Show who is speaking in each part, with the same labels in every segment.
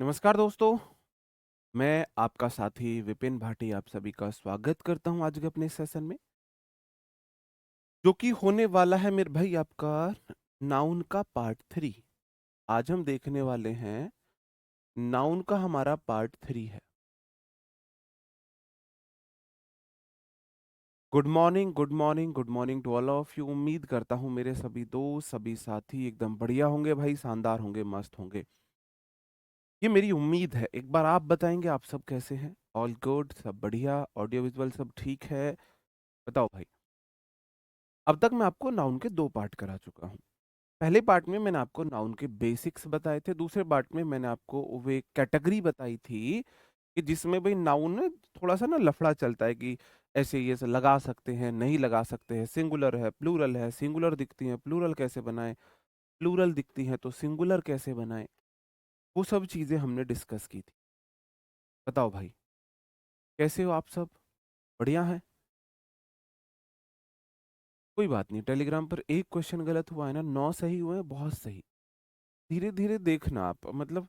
Speaker 1: नमस्कार दोस्तों, मैं आपका साथी विपिन भाटी आप सभी का स्वागत करता हूं आज के अपने सेशन में, जो कि होने वाला है मेरे भाई आपका नाउन का पार्ट 3। आज हम देखने वाले हैं नाउन का हमारा पार्ट 3 है। Good morning, good morning, good morning to all of you. उम्मीद करता हूं मेरे सभी दोस्त, सभी साथी एकदम बढ़िया होंगे भाई, शानदार होंगे, मस्त होंगे। ये मेरी उम्मीद है। एक बार आप बताएंगे आप सब कैसे हैं? ऑल गुड, सब बढ़िया, ऑडियो विजुअल सब ठीक है? बताओ भाई। अब तक मैं आपको नाउन के 2 पार्ट करा चुका हूँ। पहले पार्ट में मैंने आपको नाउन के बेसिक्स बताए थे, दूसरे पार्ट में मैंने आपको वो एक कैटेगरी बताई थी कि जिसमें भाई नाउन में थोड़ा-सा ना लफड़ा चलता है कि ऐसे ये ऐसे लगा सकते हैं, नहीं लगा सकते हैं, सिंगुलर है, प्लूरल है, सिंगुलर दिखती है, प्लूरल कैसे बनाएँ? प्लूरल दिखती हैं तो सिंगुलर कैसे बनाएँ? वो सब चीज़ें हमने डिस्कस की थी। बताओ भाई, कैसे हो आप सब? बढ़िया हैं? कोई बात नहीं, टेलीग्राम पर 1 क्वेश्चन गलत हुआ है ना, 9 सही हुए हैं, बहुत सही। धीरे-धीरे देखना आप, मतलब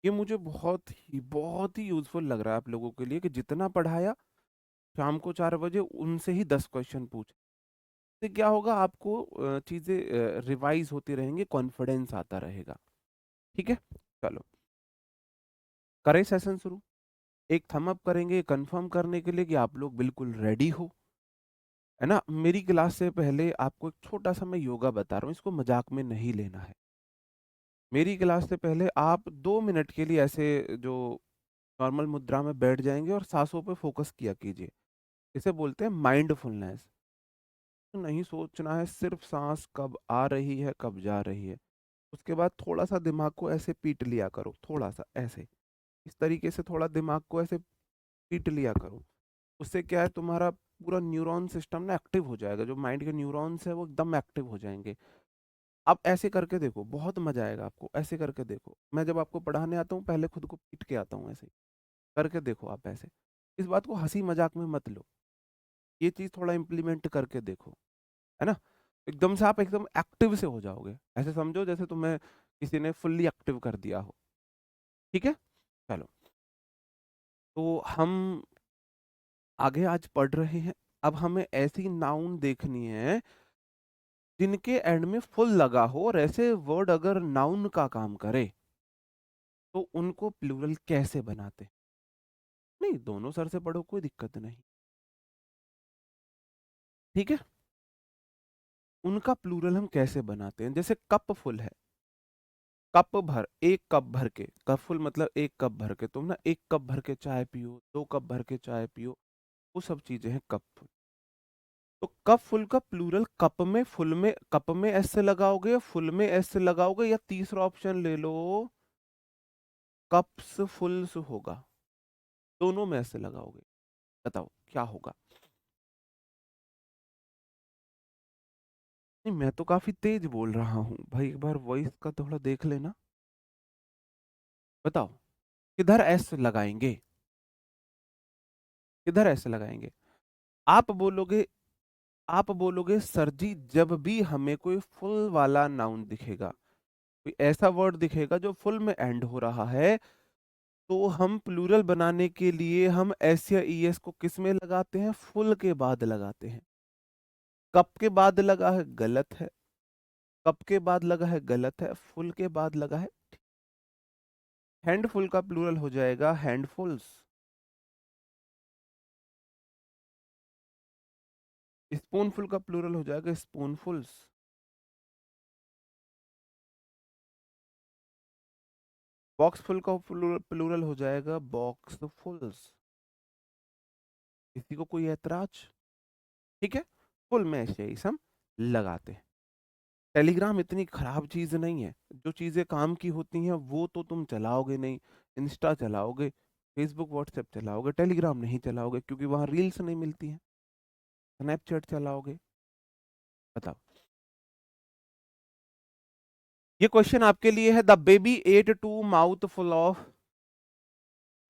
Speaker 1: ये मुझे बहुत ही यूज़फुल लग रहा है आप लोगों के लिए कि जितना पढ़ाया, शाम को 4 बजे उनसे ही 10 क्वेश्चन पूछे। इससे क्या होगा, आपको चीज़ें रिवाइज़ होती रहेंगी, कॉन्फिडेंस आता रहेगा। ठीक है? चलो, करें सेशन शुरू? एक थंब अप करेंगे कन्फर्म करने के लिए कि आप लोग बिल्कुल रेडी हो, है ना? मेरी क्लास से पहले आपको एक छोटा-सा मैं योगा बता रहा हूँ, इसको मज़ाक में नहीं लेना है। मेरी क्लास से पहले आप 2 मिनट के लिए ऐसे जो नॉर्मल मुद्रा में बैठ जाएँगे और साँसों पे फ़ोकस किया कीजिए। इसे बोलते हैं माइंडफुलनेस। नहीं सोचना है, सिर्फ़ साँस कब आ रही है, कब जा रही है। उसके बाद थोड़ा-सा दिमाग को ऐसे पीट लिया करो, थोड़ा-सा ऐसे। इस तरीके से थोड़ा दिमाग को ऐसे पीट लिया करो। उससे क्या है, तुम्हारा पूरा न्यूरॉन सिस्टम ना एक्टिव हो जाएगा, जो माइंड के न्यूरॉन्स हैं वो एकदम एक्टिव हो जाएँगे। आप ऐसे करके देखो, बहुत मज़ा आएगा आपको, ऐसे करके देखो। मैं जब आपको पढ़ाने आता हूँ पहले खुद को पीट के आता हूँ ऐसे। करके देखो आप ऐसे। इस बात को हँसी-मज़ाक में मत लो। ये चीज़ थोड़ा इम्प्लीमेंट करके देखो, है ना? एकदम से आप एकदम एक्टिव से हो जाओगे। ऐसे समझो जैसे तुम्हें किसी ने फुल्ली एक्टिव कर दिया हो। ठीक है? चलो, तो हम आगे आज पढ़ रहे हैं। अब हमें ऐसी नाउन देखनी है जिनके एंड में फुल लगा हो, और ऐसे वर्ड अगर नाउन का काम करे तो उनको प्लूरल कैसे बनाते हैं? नहीं, दोनों सर से पढ़ो, कोई दिक्कत नहीं। ठीक है? उनका प्लूरल हम कैसे बनाते हैं? जैसे कप फुल है। कप भर, 1 कप भर के, कप फुल मतलब 1 कप भर के, तुम ना 1 कप भर के चाय पियो, 2 कप भर के चाय पियो, वो सब चीजें हैं कप फुल। तो कप फुल का प्लूरल कप में, फुल में, कप में एस से लगाओगे, फुल में एस से लगाओगे, या तीसरा ऑप्शन ले लो, कप्स फुल्स होगा, दोनों में एस से लगाओगे। बताओ क्या होगा? नहीं, मैं तो काफी तेज बोल रहा हूँ भाई, एक बार वॉइस का थोड़ा देख लेना। बताओ, किधर एस लगाएंगे? किधर एस लगाएंगे? आप बोलोगे, सर जी जब भी हमें कोई फुल वाला नाउन दिखेगा, कोई ऐसा वर्ड दिखेगा जो फुल में एंड हो रहा है, तो हम प्लूरल बनाने के लिए हम एस या ई एस को किस में लगाते हैं? फुल के बाद लगाते हैं। कप के बाद लगा है, गलत है। कप के बाद लगा है, गलत है। फुल के बाद लगा है। हैंडफुल का प्लूरल हो जाएगा हैंडफुल्स। स्पूनफुल का प्लूरल हो जाएगा स्पूनफुल्स। बॉक्सफुल का प्लूरल हो जाएगा बॉक्सफुल्स। किसी को कोई ऐतराज? ठीक है? फुल में ऐसे ही हम लगाते हैं। टेलीग्राम इतनी खराब चीज नहीं है। जो चीजें काम की होती हैं वो तो तुम चलाओगे नहीं। इंस्टा चलाओगे, फेसबुक व्हाट्सएप चलाओगे, टेलीग्राम नहीं चलाओगे क्योंकि वहां रील्स नहीं मिलती हैं। स्नैपचैट चलाओगे? बताओ। ये क्वेश्चन आपके लिए है। The baby ate two mouthful of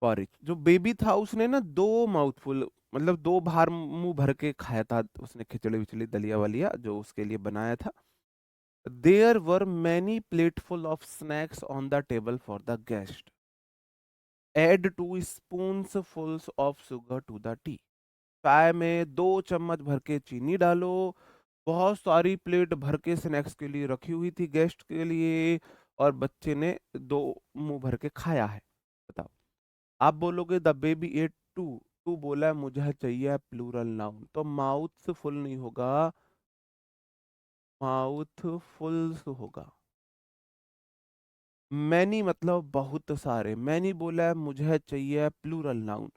Speaker 1: porridge. जो बेबी था उसने ना 2 माउथफुल, मतलब 2 बार मुंह भर के खाया था उसने, खिचड़ी विचड़ी दलिया वलिया जो उसके लिए बनाया था। There were many plateful of snacks on the table for the guest. Add 2 spoons of sugar to the tea. चाय में 2 चम्मच भर के चीनी डालो। बहुत सारी प्लेट भर के स्नैक्स के लिए रखी हुई थी गेस्ट के लिए, और बच्चे ने 2 मुंह भर के खाया है। बताओ। आप बोलोगे the baby ate two. Two बोला है मुझे चाहिए प्लूरल नाउन, तो माउथ फुल नहीं होगा, माउथ फुल्स होगा। मैनी मतलब बहुत सारे, मैनी बोला है मुझे चाहिए प्लूरल नाउन,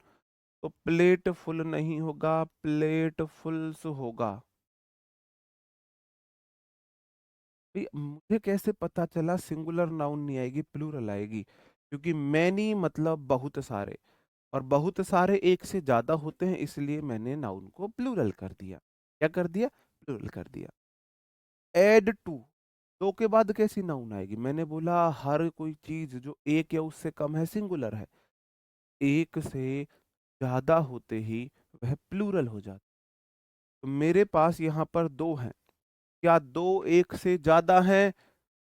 Speaker 1: तो प्लेट फुल नहीं होगा, प्लेट फुल्स होगा। मुझे कैसे पता चला सिंगुलर नाउन नहीं आएगी प्लूरल आएगी? क्योंकि मैनी मतलब बहुत सारे, और बहुत सारे एक से ज्यादा होते हैं, इसलिए मैंने नाउन को प्लूरल कर दिया। क्या कर दिया? प्लूरल कर दिया। एड टू, दो के बाद कैसी नाउन आएगी? मैंने बोला हर कोई चीज जो एक या उससे कम है सिंगुलर है, एक से ज्यादा होते ही वह प्लूरल हो जाता। तो मेरे पास यहाँ पर 2 हैं। क्या 2 एक से ज्यादा हैं?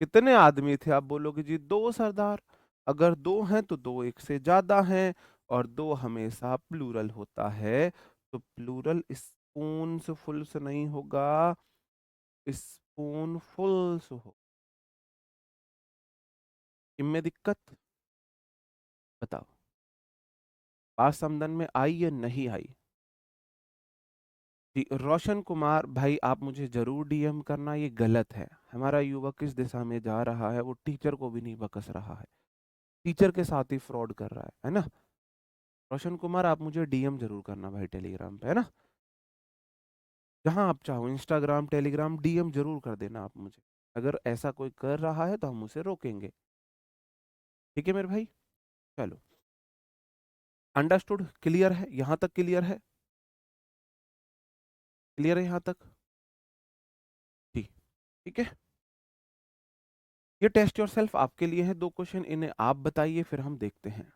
Speaker 1: कितने आदमी थे? आप बोलोगे जी 2 सरदार। अगर 2 हैं तो 2 एक से ज्यादा हैं, और 2 हमेशा प्लूरल होता है, तो प्लूरल स्पून्स फुल्स नहीं होगा, स्पून फुल्स हो। इनमें दिक्कत? बताओ। बात समझ में आई या नहीं आई? जी, रोशन कुमार भाई, आप मुझे जरूर डीएम करना, ये गलत है। हमारा युवा किस दिशा में जा रहा है, वो टीचर को भी नहीं बकस रहा है, टीचर के साथ ही फ्रॉड कर रहा है ना? रोशन कुमार, आप मुझे डीएम जरूर करना भाई, टेलीग्राम पे, है ना? जहां आप चाहो, इंस्टाग्राम, टेलीग्राम, डीएम जरूर कर देना आप मुझे। अगर ऐसा कोई कर रहा है तो हम उसे रोकेंगे। ठीक है मेरे भाई? चलो, अंडरस्टूड, क्लियर है? यहां तक क्लियर है? क्लियर है यहां तक? जी, ठीक है। ये टेस्ट योर सेल्फ आपके लिए है, 2 क्वेश्चन, इन्हें आप बताइए, फिर हम देखते हैं।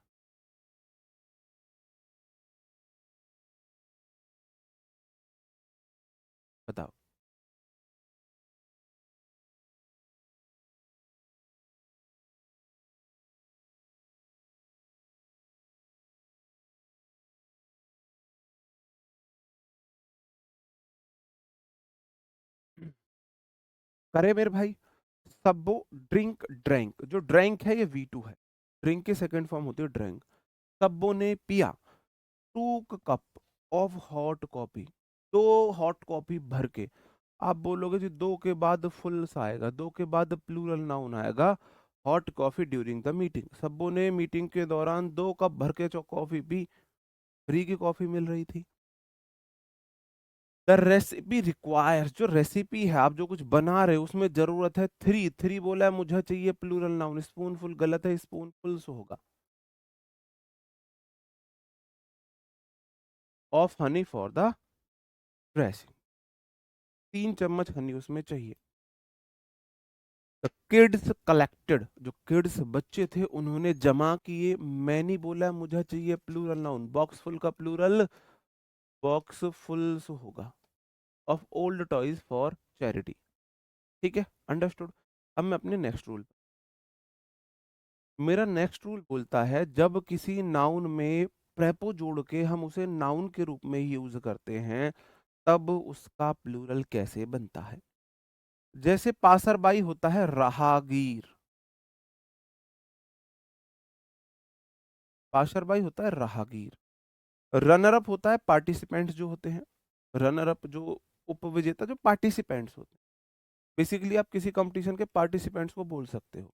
Speaker 1: बताओ। करे मेरे भाई। सबो, ड्रिंक, ड्रैंक, जो ड्रैंक है ये V2 है, ड्रिंक की सेकंड फॉर्म होती है ड्रैंक। सबो ने पिया, 2 cup of hot coffee, 2 hot coffee भर के। आप बोलोगे जी 2 के बाद फुल सा आएगा, 2 के बाद प्लूरल नाउन आएगा। Hot coffee during the meeting, सबों ने मीटिंग के दौरान 2 कप भर के जो कॉफी पी, फ्री की कॉफी मिल रही थी। द रेसिपी रिक्वायर्स, जो रेसिपी है, आप जो कुछ बना रहे हो उसमें जरूरत है 3, 3 बोला है मुझे चाहिए प्लूरल नाउन, स्पूनफुल गलत है, स्पूनफुल्स होगा। Of honey for the dressing, 3 चम्मच हनी उसमें चाहिए। द किड्स कलेक्टेड, जो किड्स बच्चे थे उन्होंने जमा किए। मैंने बोला मुझे चाहिए प्लूरल नाउन, बॉक्स फुल का प्लूरल बॉक्स फुल्स होगा। Of old toys for charity. ठीक है, अंडरस्टूड। अब मैं अपने नेक्स्ट रूल, मेरा नेक्स्ट रूल बोलता है जब किसी नाउन में प्रेपो जोड़ के हम उसे नाउन के रूप में यूज करते हैं, तब उसका प्लूरल कैसे बनता है। जैसे पासरबाई होता है राहगीर, पासरबाई होता है राहगीर। रनर अप होता है पार्टिसिपेंट्स जो होते हैं, रनर अप जो उपविजेता, जो पार्टिसिपेंट्स होते हैं। बेसिकली आप किसी कंपटीशन के पार्टिसिपेंट्स को बोल सकते हो।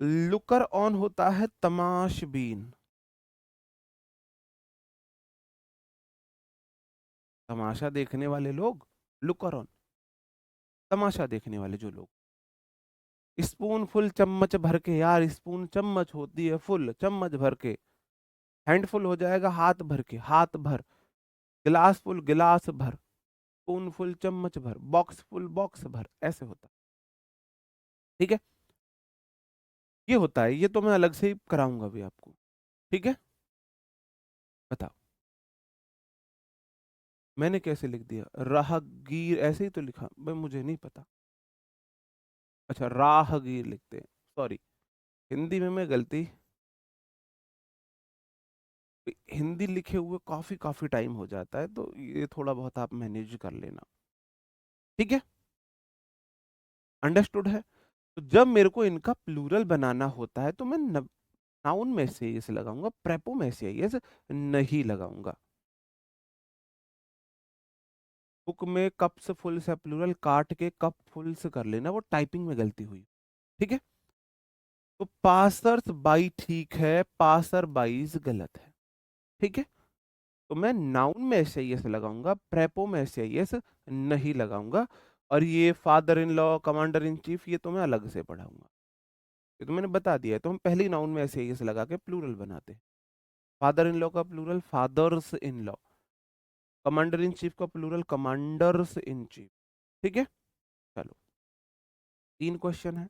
Speaker 1: लुकर ऑन होता है तमाशबीन, तमाशा देखने वाले लोग, लुकर ऑन, तमाशा देखने वाले जो लोग। स्पून फुल, चम्मच भर के, यार स्पून चम्मच होती है, फुल चम्मच भर के, हैंडफुल हो जाएगा हाथ भर के, हाथ भर। गिलास फुल, गिलास भर। स्पून फुल, चम्मच भर। बॉक्स फुल, बॉक्स भर, ऐसे होता। ठीक है, ये होता है, ये तो मैं अलग से ही कराऊंगा भी आपको। ठीक है, बताओ। मैंने कैसे लिख दिया? राहगीर ऐसे ही तो लिखा भाई, मुझे नहीं पता। अच्छा, राहगीर लिखते हैं, सॉरी। हिंदी में मैं गलती, हिंदी लिखे हुए काफी काफी टाइम हो जाता है, तो ये थोड़ा बहुत आप मैनेज कर लेना। ठीक है, अंडरस्टूड है। तो जब मेरे को इनका प्लूरल बनाना होता है तो मैं नाउन में से ये से लगाऊंगा, प्रेपो में से ये से नहीं लगाऊंगा। बुक में कप्स फुल से प्लूरल काट के कप फुल से कर लेना, वो टाइपिंग में गलती हुई। ठीक है, तो पासर्स बाई ठीक है, पासर बाईज गलत है। ठीक है, तो मैं नाउन में एस आई एस लगाऊंगा, प्रेपो में एस आई एस नहीं लगाऊंगा। और ये father in law, commander in chief, ये तो मैं अलग से पढ़ाऊंगा। ये तो मैंने बता दिया है, तो हम पहली नाउन में एस आई एस लगा के प्लूरल बनाते हैं। फादर इन लॉ का plural fathers in law, commander in chief का प्लूरल कमांडर्स इन चीफ। ठीक है, चलो, 3 क्वेश्चन है।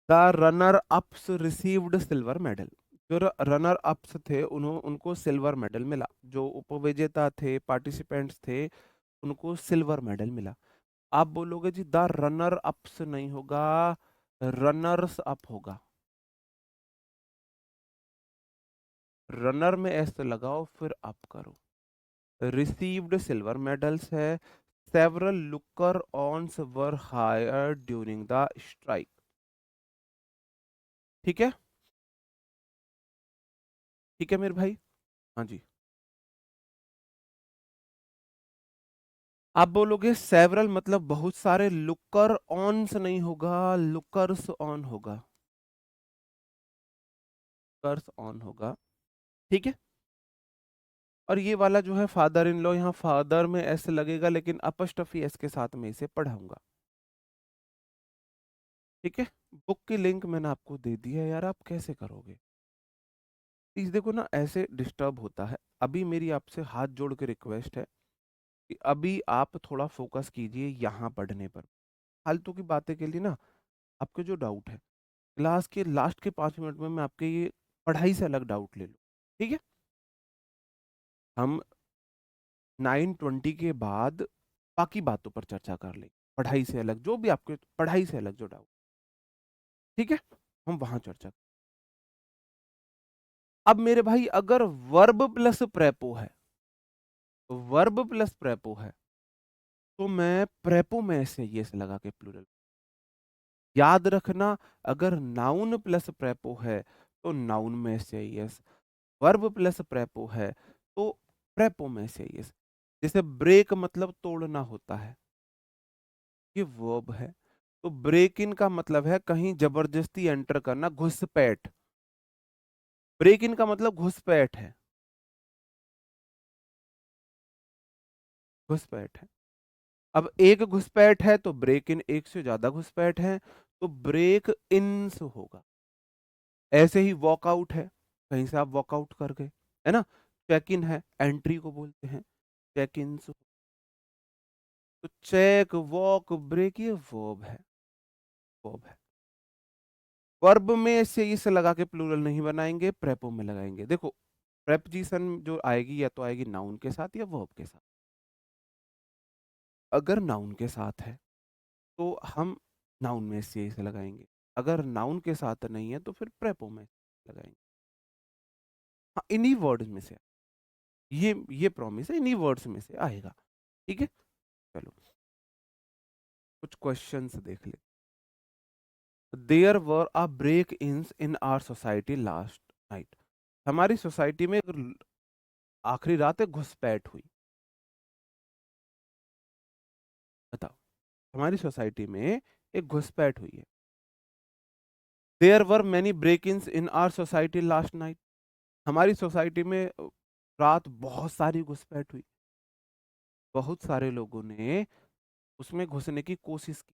Speaker 1: The runner ups received silver medal. जो रनर अप्स थे उनको सिल्वर मेडल मिला, जो उपविजेता थे, पार्टिसिपेंट्स थे, उनको सिल्वर मेडल मिला। आप बोलोगे जी द रनर अप्स नहीं होगा, रनर्स अप होगा। रनर में एस लगाओ फिर अप करो। रिसीव्ड सिल्वर मेडल्स है, several looker ons were hired during the strike. ठीक है, ठीक है मेरे भाई। हाँ जी, आप बोलोगे सेवरल मतलब बहुत सारे, लुकर ऑन्स नहीं होगा, लुकर्स ऑन होगा, लुकर्स ऑन होगा। ठीक है, और ये वाला जो है फादर इन लॉ, यहाँ फादर में एस लगेगा लेकिन अपस्टफी एस के साथ में इसे पढ़ाऊंगा। ठीक है, बुक की लिंक मैंने आपको दे दी है यार, आप कैसे करोगे? प्लीज देखो ना, ऐसे डिस्टर्ब होता है। अभी मेरी आपसे हाथ जोड़ के रिक्वेस्ट है कि अभी आप थोड़ा फोकस कीजिए यहाँ पढ़ने पर। फालतू की बातें के लिए ना, आपके जो डाउट है क्लास के लास्ट के 5 मिनट में मैं आपके ये पढ़ाई से अलग डाउट ले लूँ। ठीक है, हम 9:20 के बाद बाकी बातों पर चर्चा कर लें, पढ़ाई से अलग जो भी आपके पढ़ाई से अलग जो डाउट। ठीक है, हम वहां चर्चा। अब मेरे भाई अगर वर्ब प्लस प्रेपो है, वर्ब प्लस प्रेपो है, तो मैं प्रेपो में से ये से लगा के प्लूरल। याद रखना, अगर नाउन प्लस प्रेपो है तो नाउन में से यस, वर्ब प्लस प्रेपो है तो प्रेपो में से यस। जैसे ब्रेक मतलब तोड़ना होता है, ये वर्ब है। तो ब्रेक इन का मतलब है कहीं जबरदस्ती एंटर करना, घुसपैठ। ब्रेक इन का मतलब घुसपैठ है, घुसपैठ है। अब एक घुसपैठ है तो ब्रेक इन, एक से ज्यादा घुसपैठ है तो ब्रेक इन्स होगा। ऐसे ही वॉकआउट है, कहीं से आप वॉकआउट कर गए, है ना। चेक इन है, एंट्री को बोलते हैं चेक इन। तो चेक, वॉक, ब्रेक, ये वर्ब है, वर्ब है। वर्ब में से इस लगा के प्लूरल नहीं बनाएंगे, प्रेपो में लगाएंगे। देखो, प्रेपजीशन जो आएगी या तो आएगी नाउन के साथ या वर्ब के साथ। अगर नाउन के साथ है तो हम नाउन में से इसे लगाएंगे, अगर नाउन के साथ नहीं है तो फिर प्रेपो में लगाएंगे। हाँ, इन्हीं वर्ड्स में से, ये प्रॉमिस है, इन्हीं वर्ड्स में से आएगा। ठीक है, चलो कुछ क्वेश्चंस देख ले। There were a break ins in our society last night. हमारी सोसाइटी में आखिरी रात एक घुसपैठ हुई। बताओ, हमारी सोसाइटी में एक घुसपैठ हुई है। There were many break ins in our society last night. हमारी सोसाइटी में रात बहुत सारी घुसपैठ हुई, बहुत सारे लोगों ने उसमें घुसने की कोशिश की।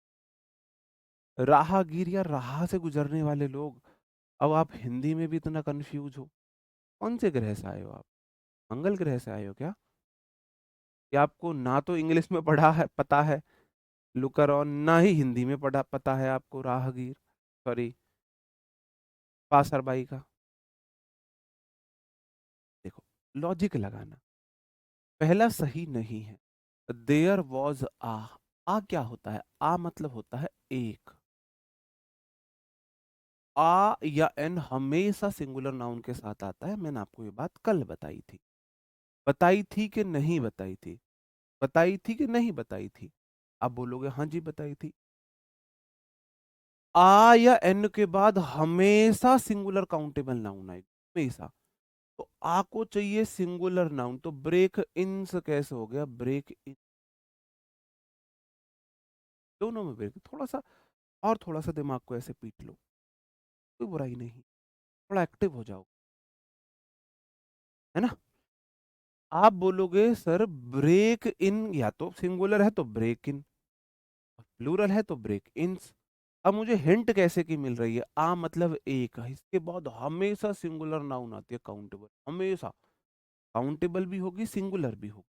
Speaker 1: राहगीर या राह से गुजरने वाले लोग। अब आप हिंदी में भी इतना कंफ्यूज हो, कौन से ग्रह से आए हो आप? मंगल ग्रह से आए हो क्या? कि आपको ना तो इंग्लिश में पढ़ा है पता है लुकर ऑन, ना ही हिंदी में पढ़ा पता है आपको राहगीर, सॉरी, पासरबाई का। देखो, लॉजिक लगाना, पहला सही नहीं है। देयर वॉज आ, आ क्या होता है? आ मतलब होता है एक। आ या एन हमेशा सिंगुलर नाउन के साथ आता है। मैंने आपको ये बात कल बताई थी। बताई थी कि नहीं बताई थी? बताई थी कि नहीं बताई थी? आप बोलोगे हाँ जी बताई थी। आ या एन के बाद हमेशा सिंगुलर काउंटेबल नाउन आएगा, हमेशा। तो आ को चाहिए सिंगुलर नाउन, तो ब्रेक इन्स कैसे हो गया? ब्रेक इन, दोनों में ब्रेक। थोड़ा सा और थोड़ा सा दिमाग को ऐसे पीट लो, कोई बुराई नहीं, थोड़ा एक्टिव हो जाओ, है ना। आप बोलोगे सर ब्रेक इन या तो सिंगुलर है तो ब्रेक इन, प्लूरल है तो ब्रेक इन्स। अब मुझे हिंट कैसे की मिल रही है? आ मतलब एक है, इसके बाद हमेशा सिंगुलर नाउन आती है काउंटेबल, हमेशा। काउंटेबल भी होगी सिंगुलर भी होगी,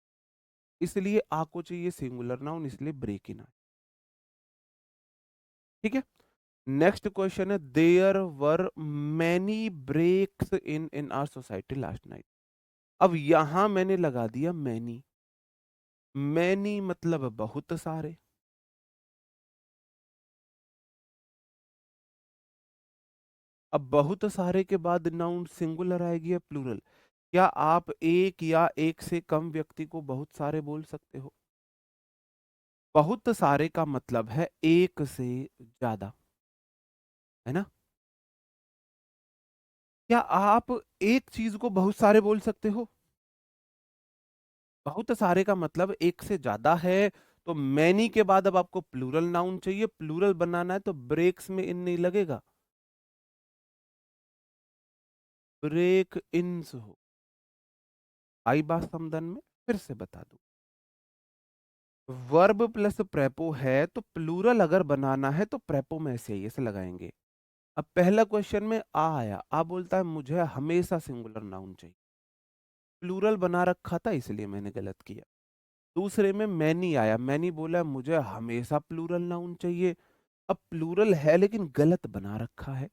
Speaker 1: इसलिए आ को चाहिए सिंगुलर नाउन, इसलिए ब्रेक इन आए। ठीक है। नेक्स्ट क्वेश्चन है, there were many breaks in our society last night. अब यहां मैंने लगा दिया मैनी। मैनी मतलब बहुत सारे। अब बहुत सारे के बाद नाउन सिंगुलर आएगी या प्लूरल? क्या आप एक या एक से कम व्यक्ति को बहुत सारे बोल सकते हो? बहुत सारे का मतलब है एक से ज्यादा, है ना। क्या आप एक चीज को बहुत सारे बोल सकते हो? बहुत सारे का मतलब एक से ज्यादा है। तो मैनी के बाद अब आपको प्लूरल नाउन चाहिए, प्लूरल बनाना है तो ब्रेक्स में इन नहीं लगेगा, ब्रेक इन्स हो। आई बात समझन में? फिर से बता दूं, वर्ब प्लस प्रेपो है तो प्लूरल अगर बनाना है तो प्रेपो में ऐसे ही ऐसे लगाएंगे। अब पहला क्वेश्चन में आ आया, आ बोलता है मुझे हमेशा सिंगुलर नाउन चाहिए, प्लूरल बना रखा था इसलिए मैंने गलत किया। दूसरे में मैनी आया, मैनी बोला मुझे हमेशा प्लूरल नाउन चाहिए। अब प्लूरल है लेकिन गलत बना रखा है।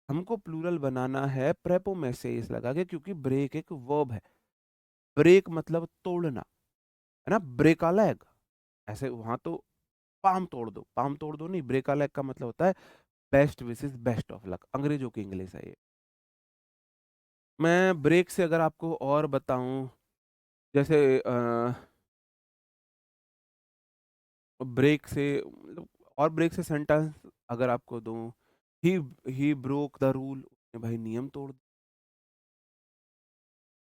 Speaker 1: हमको प्लूरल बनाना है प्रेपो में से इस लगा के, क्योंकि ब्रेक एक वर्ब है। ब्रेक मतलब तोड़ना, है ना। ब्रेक आ लेग, ऐसे वहां तो पाम तोड़ दो, पाम तोड़ दो नहीं, ब्रेक आ लेग का मतलब होता है best wishes best of luck, अंग्रेजों की इंग्लिश है ये। मैं ब्रेक से अगर आपको और बताऊं, जैसे ब्रेक से मतलब, और ब्रेक से सेंटेंस अगर आपको दूं, ही ही ब्रोक द रूल, उसने भाई नियम तोड़ दिया,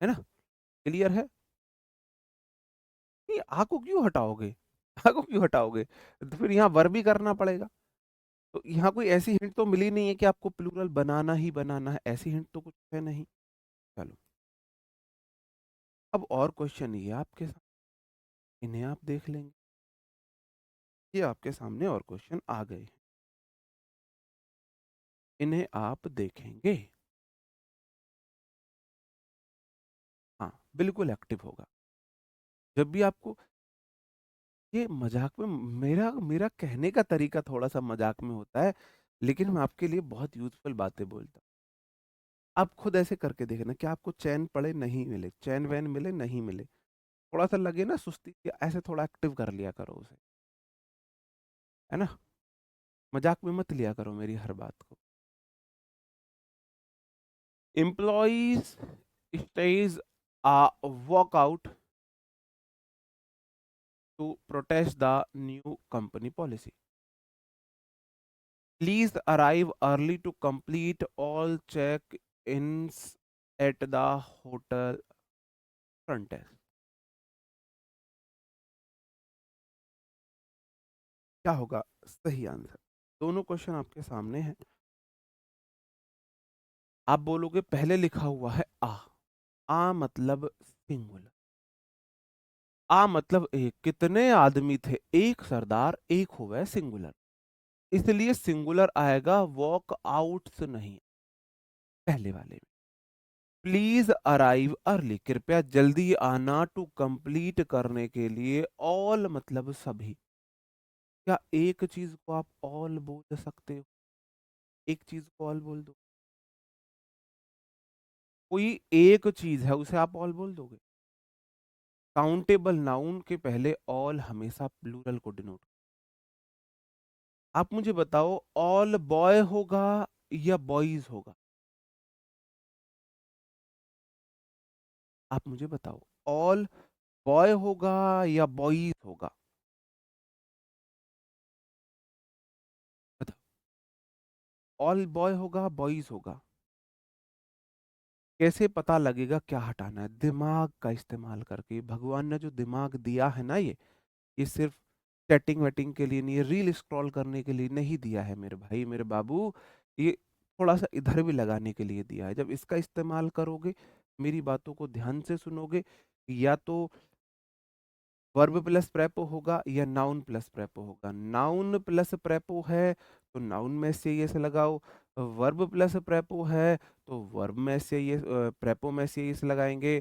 Speaker 1: है ना। क्लियर है? नहीं, आ को क्यों हटाओगे? आ को क्यों हटाओगे? तो फिर यहाँ वर्ब भी करना पड़ेगा। तो यहाँ कोई ऐसी हिंट तो मिली नहीं है कि आपको प्लूरल बनाना ही बनाना है, ऐसी हिंट तो कुछ है नहीं। चलो, अब और क्वेश्चन ये आपके साथ, इन्हें आप देख लेंगे। ये आपके सामने और क्वेश्चन आ गए हैं, इन्हें आप देखेंगे। हाँ, बिल्कुल एक्टिव होगा। जब भी आपको ये मजाक में, मेरा मेरा कहने का तरीका थोड़ा सा मजाक में होता है, लेकिन मैं आपके लिए बहुत यूजफुल बातें बोलता हूँ। आप खुद ऐसे करके देखना कि आपको चैन पड़े नहीं मिले, चैन वैन मिले नहीं मिले, थोड़ा सा लगे ना सुस्ती, ऐसे थोड़ा एक्टिव कर लिया करो उसे, है ना। मजाक में मत लिया करो मेरी हर बात को। Employees stage walk out to protest the new company policy. Please arrive early to complete all check-ins at the hotel front desk. क्या होगा सही आंसर? दोनों क्वेश्चन आपके सामने हैं। आप बोलोगे पहले लिखा हुआ है आ मतलब सिंगुलर, आ मतलब एक, कितने आदमी थे? एक सरदार, एक हुआ है सिंगुलर, इसलिए सिंगुलर आएगा, वॉक आउट्स नहीं पहले वाले में। प्लीज अराइव अर्ली, कृपया जल्दी आना, टू कंप्लीट करने के लिए, ऑल मतलब सभी। क्या एक चीज को आप ऑल बोल सकते हो? एक चीज को ऑल बोल दो, कोई एक चीज है उसे आप ऑल बोल दोगे? काउंटेबल नाउन के पहले ऑल हमेशा प्लूरल को डिनोट। आप मुझे बताओ, ऑल बॉय होगा या बॉयज होगा? आप मुझे बताओ, ऑल बॉय होगा या बॉयज होगा? बताओ, ऑल बॉय होगा बॉयज होगा? कैसे पता लगेगा क्या हटाना है? दिमाग का इस्तेमाल करके। भगवान ने जो दिमाग दिया है ना, ये सिर्फ चैटिंग वेटिंग के लिए नहीं है, रील स्क्रॉल करने के लिए नहीं दिया है मेरे भाई मेरे बाबू। ये थोड़ा सा इधर भी लगाने के लिए दिया है। जब इसका इस्तेमाल करोगे, मेरी बातों को ध्यान से सुनोगे, या तो वर्ब प्लस प्रेपो होगा या नाउन प्लस प्रेपो होगा। नाउन प्लस प्रेपो है तो नाउन में से ये से लगाओ, वर्ब प्लस प्रेपो है तो वर्ब में से ये प्रेपो में से इस लगाएंगे।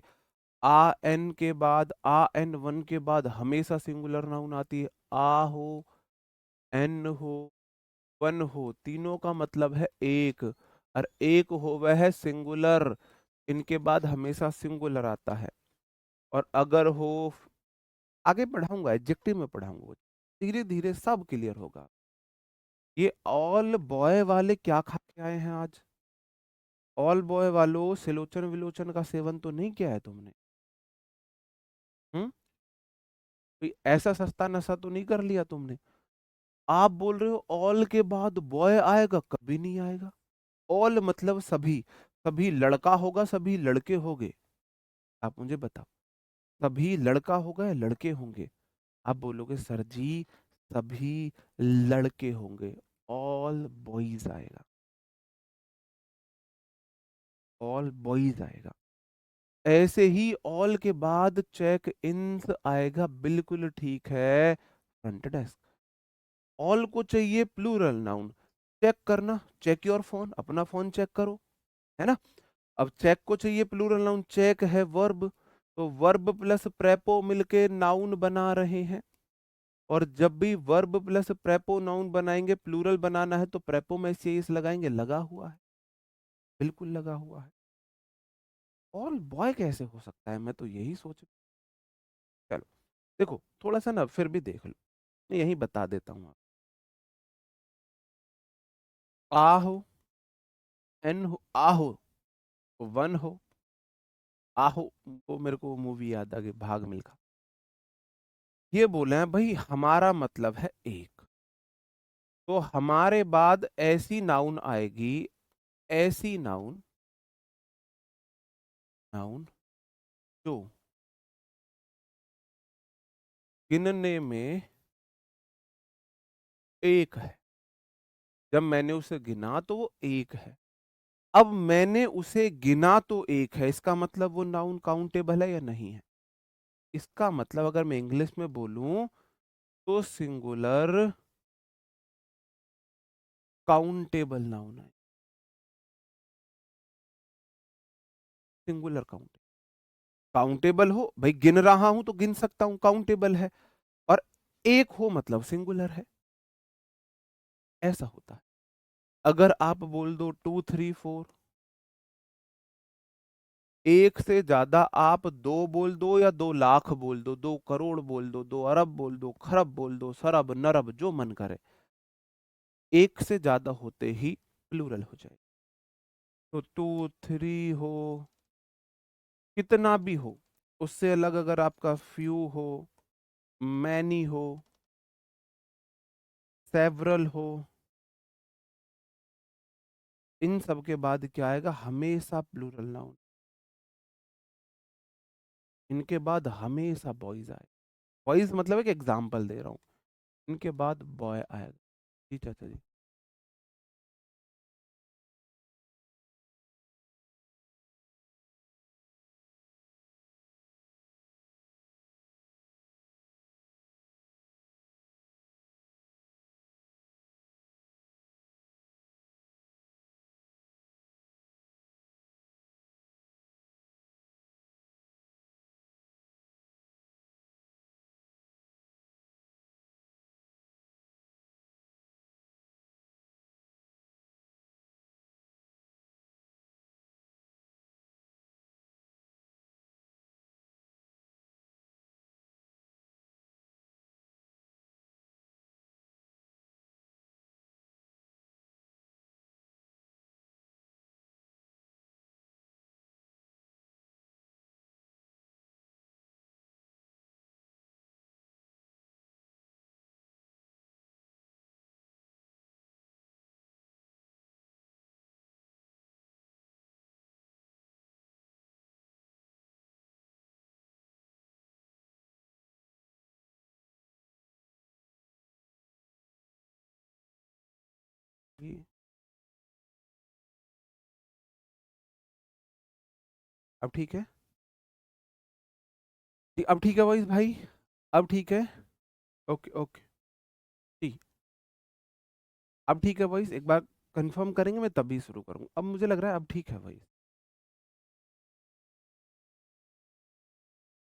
Speaker 1: आ एन के बाद, आ एन वन के बाद हमेशा सिंगुलर नाउन आती है। आ हो, एन हो, वन हो, तीनों का मतलब है एक, और एक हो वह है सिंगुलर। इनके बाद हमेशा सिंगुलर आता है। और अगर हो, आगे पढ़ाऊंगा, एडजेक्टिव में पढ़ाऊंगा, धीरे धीरे सब क्लियर होगा। ये ऑल बॉय वाले क्या खा के आए हैं आज? ऑल बॉय वालों, सिलोचन विलोचन का सेवन तो नहीं किया है तुमने? हम्म? कोई ऐसा सस्ता नशा तो नहीं कर लिया तुमने? आप बोल रहे हो ऑल के बाद बॉय आएगा, कभी नहीं आएगा। ऑल मतलब सभी, सभी लड़का होगा सभी लड़के होंगे? आप मुझे बताओ, सभी लड़का होगा या लड़के होंगे? आप बोलोगे सर जी सभी लड़के होंगे, ऑल बॉयज आएगा, ऑल बॉयज आएगा। ऐसे ही ऑल के बाद चेक इंस आएगा, बिल्कुल ठीक है। फ्रंट डेस्क, ऑल को चाहिए प्लूरल नाउन। चेक करना, चेक योर फोन, अपना फोन चेक करो, है ना? अब चेक को चाहिए प्लूरल नाउन, चेक है वर्ब, तो वर्ब प्लस प्रेपो मिलके नाउन बना रहे हैं। और जब भी वर्ब प्लस प्रेपो नाउन बनाएंगे, प्लूरल बनाना है तो प्रेपो में से इस लगाएंगे, लगा हुआ है, बिल्कुल लगा हुआ है। ऑल बॉय कैसे हो सकता है, मैं तो यही सोच। चलो देखो, थोड़ा सा ना फिर भी देख लो, मैं यही बता देता हूँ। आ हो, एन हो, आ हो, वन हो, आ हो, वो मेरे को मूवी याद आ गई, भाग मिल्खा। ये बोले हैं भाई हमारा मतलब है एक, तो हमारे बाद ऐसी नाउन आएगी, ऐसी नाउन, नाउन जो गिनने में एक है। जब मैंने उसे गिना तो वो एक है। अब मैंने उसे गिना तो एक है, इसका मतलब वो नाउन काउंटेबल है या नहीं है? इसका मतलब अगर मैं इंग्लिश में बोलूं तो सिंगुलर काउंटेबल नाउन है। सिंगुलर काउंट, काउंटेबल हो भाई, गिन रहा हूं तो गिन सकता हूं, काउंटेबल है। और एक हो मतलब सिंगुलर है, ऐसा होता है। अगर आप बोल दो 2 3 4, एक से ज्यादा आप दो बोल दो या 2 लाख बोल दो, 2 करोड़ बोल दो, 2 अरब बोल दो, खरब बोल दो, सरब नरब जो मन करे, एक से ज्यादा होते ही प्लूरल हो जाए। तो 2 3 हो, कितना भी हो, उससे अलग अगर आपका फ्यू हो, मैनी हो, सेवरल हो, इन सब के बाद क्या आएगा? हमेशा प्लूरल नाउन। इनके बाद हमेशा बॉयज आए। बॉयज मतलब एक एग्जाम्पल दे रहा हूँ, इनके बाद बॉय आएगा। जी चाचा जी। भाई, अब ठीक है? अब ठीक है वॉइस भाई? अब ठीक है? Okay okay. ठीक। अब ठीक है वॉइस, एक बार कंफर्म करेंगे, मैं तभी शुरू करूँ। अब मुझे लग रहा है अब ठीक है वॉइस।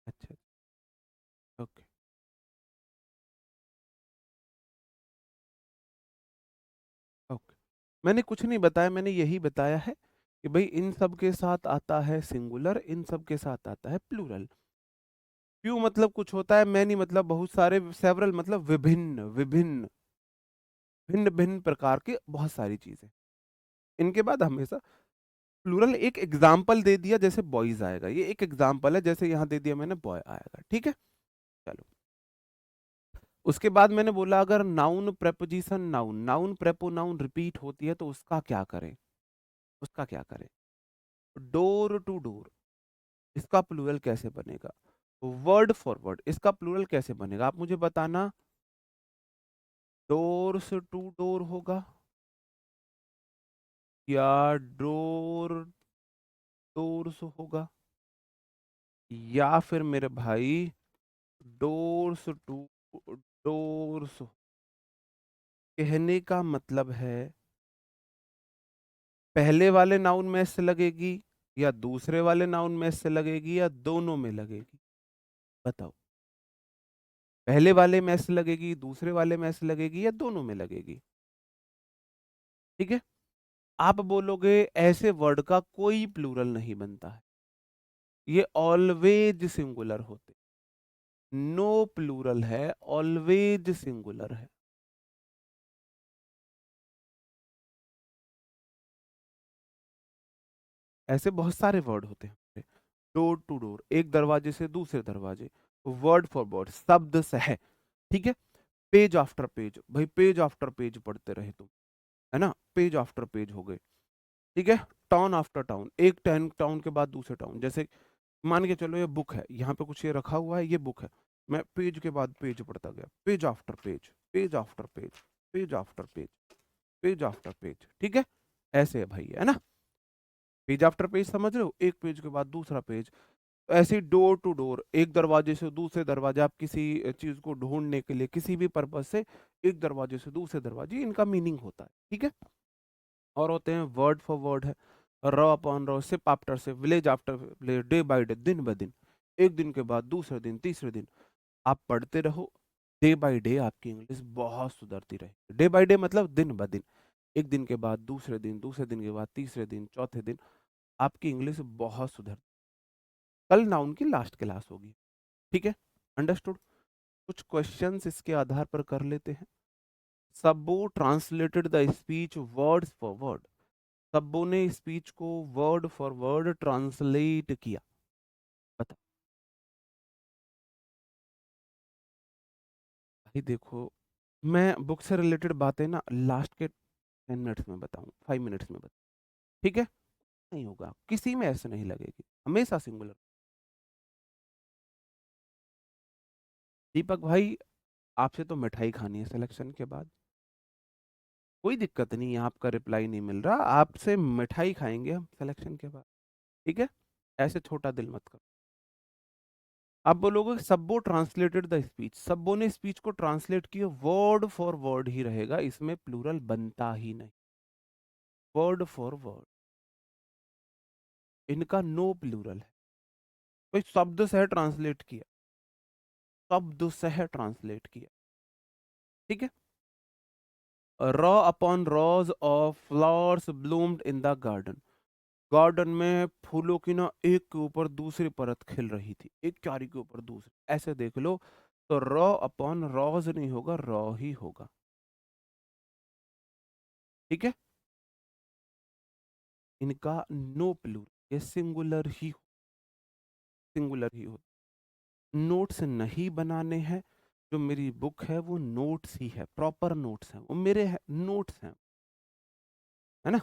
Speaker 1: अच्छा। Okay okay. मैंने कुछ नहीं बताया, मैंने यही बताया है कि भाई इन सब के साथ आता है सिंगुलर, इन सब के साथ आता है प्लूरल। फ्यू मतलब कुछ होता है, मैनी मतलब बहुत सारे, सेवरल मतलब विभिन्न विभिन्न, भिन्न भिन्न प्रकार के बहुत सारी चीजें। इनके बाद हमेशा प्लूरल एक एग्जाम्पल दे दिया, जैसे बॉयज आएगा, ये एक एग्जाम्पल है, जैसे यहाँ दे दिया मैंने बॉय आएगा, ठीक है? चलो। उसके बाद मैंने बोला अगर noun preposition noun, noun prepo noun repeat होती है तो उसका क्या करें? उसका क्या करें? डोर टू डोर, इसका प्लूरल कैसे बनेगा? वर्ड फॉर वर्ड, इसका प्लूरल कैसे बनेगा? आप मुझे बताना। डोर्स टू डोर होगा, या डोर डोर्स होगा, या फिर मेरे भाई डोर्स टू डोर्स? कहने का मतलब है पहले वाले नाउन में से लगेगी, या दूसरे वाले नाउन में से लगेगी, या दोनों में लगेगी? बताओ। पहले वाले में से लगेगी, दूसरे वाले में से लगेगी, या दोनों में लगेगी? ठीक है। आप बोलोगे ऐसे वर्ड का कोई प्लूरल नहीं बनता है, ये ऑलवेज सिंगुलर होते, नो प्लूरल है, ऑलवेज सिंगुलर है। ऐसे बहुत सारे वर्ड होते हैं। डोर टू डोर, एक दरवाजे से दूसरे दरवाजे, वर्ड फॉर वर्ड, शब्द से है, ठीक है? पेज आफ्टर पेज, भाई पेज आफ्टर पेज पढ़ते रहे तुम, है ना? पेज आफ्टर पेज हो गए, ठीक है? टाउन आफ्टर टाउन, एक टाउन टाउन के बाद दूसरे टाउन, जैसे मान के चलो ये बुक है, यहाँ पे कुछ ये रखा हुआ है, ये बुक है, मैं पेज के बाद पेज पढ़ता गया, page after page, page after page, page after page, page after page, ठीक है? ऐसे है भाई, है ना? पेज आफ्टर पेज समझ रहे हो, एक पेज के बाद दूसरा पेज। ऐसे डोर टू डोर, एक दरवाजे से दूसरे दरवाजे, आप किसी चीज को ढूंढने के लिए किसी भी पर्पज से एक दरवाजे से दूसरे दरवाजे, इनका मीनिंग होता है, ठीक है? और होते हैं वर्ड फॉर वर्ड है, row upon row, sip after sip, village after village, day by day, दिन ब दिन, एक दिन के बाद दूसरे दिन तीसरे दिन, आप पढ़ते रहो, डे बाय डे आपकी इंग्लिश बहुत सुधरती रहे। डे बाय डे मतलब दिन ब दिन, एक दिन के बाद दूसरे दिन, दूसरे दिन के बाद तीसरे दिन, चौथे दिन, आपकी इंग्लिश बहुत सुधर। कल नाउन की लास्ट क्लास होगी, ठीक है? अंडरस्टूड? कुछ क्वेश्चंस इसके आधार पर कर लेते हैं। सबो translated the speech words for word, सबो ने स्पीच को वर्ड फॉर वर्ड ट्रांसलेट किया, बता। भाई देखो, मैं बुक से रिलेटेड बातें ना लास्ट के 10 मिनट्स में बताऊं, 5 मिनट्स में बताऊं, ठीक है? नहीं होगा, किसी में ऐसे नहीं लगेगी, हमेशा सिंगुलर। दीपक भाई, आपसे तो मिठाई खानी है सिलेक्शन के बाद, कोई दिक्कत नहीं है, आपका रिप्लाई नहीं मिल रहा, आपसे मिठाई खाएंगे हम सिलेक्शन के बाद, ठीक है? ऐसे छोटा दिल मत करो। आप बोलोगे सबो ट्रांसलेटेड द स्पीच, सबो ने स्पीच को ट्रांसलेट किया, वर्ड फॉर वर्ड ही रहेगा, इसमें प्लूरल बनता ही नहीं, वर्ड फॉर वर्ड, इनका नो प्लूरल है। कोई शब्द से ट्रांसलेट किया, शब्द से ट्रांसलेट किया, ठीक है? Row upon rows of flowers bloomed in the garden, garden में फूलों की ना एक के ऊपर दूसरी परत खिल रही थी, एक क्यारी के ऊपर दूसरी, ऐसे देख लो, तो रॉ अपॉन रॉज नहीं होगा, रॉ ही होगा, ठीक है? इनका नो प्लूरल, ये सिंगुलर ही हो। नोट्स नहीं बनाने हैं, जो मेरी बुक है वो नोट्स ही है, प्रॉपर नोट्स हैं वो, मेरे नोट्स हैं, है ना?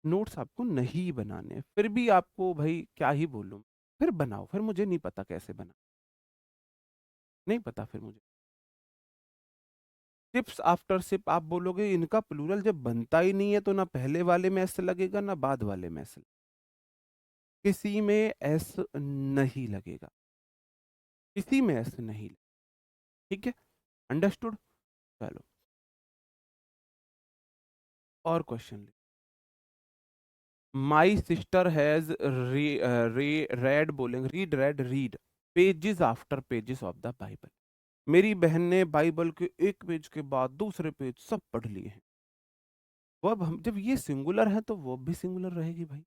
Speaker 1: नोट्स आपको नहीं बनाने, फिर भी आपको भाई क्या ही बोलूं, फिर बनाओ, फिर मुझे नहीं पता कैसे बना, नहीं पता फिर मुझे। शिप्स आफ्टर शिप आप बोलोगे, इनका प्लूरल जब बनता ही नहीं है तो ना पहले वाले में एस लगेगा ना बाद वाले में एस। किसी में एस नहीं लगेगा, किसी में एस नहीं लगेगा। ठीक है, अंडरस्टूड। चलो और question. My sister has read, बोलेंगे read, read read pages after pages of the Bible. मेरी बहन ने बाइबल के एक पेज के बाद दूसरे पेज सब पढ़ लिए हैं। वर्ब हम जब ये सिंगुलर है तो वर्ब भी सिंगुलर रहेगी भाई।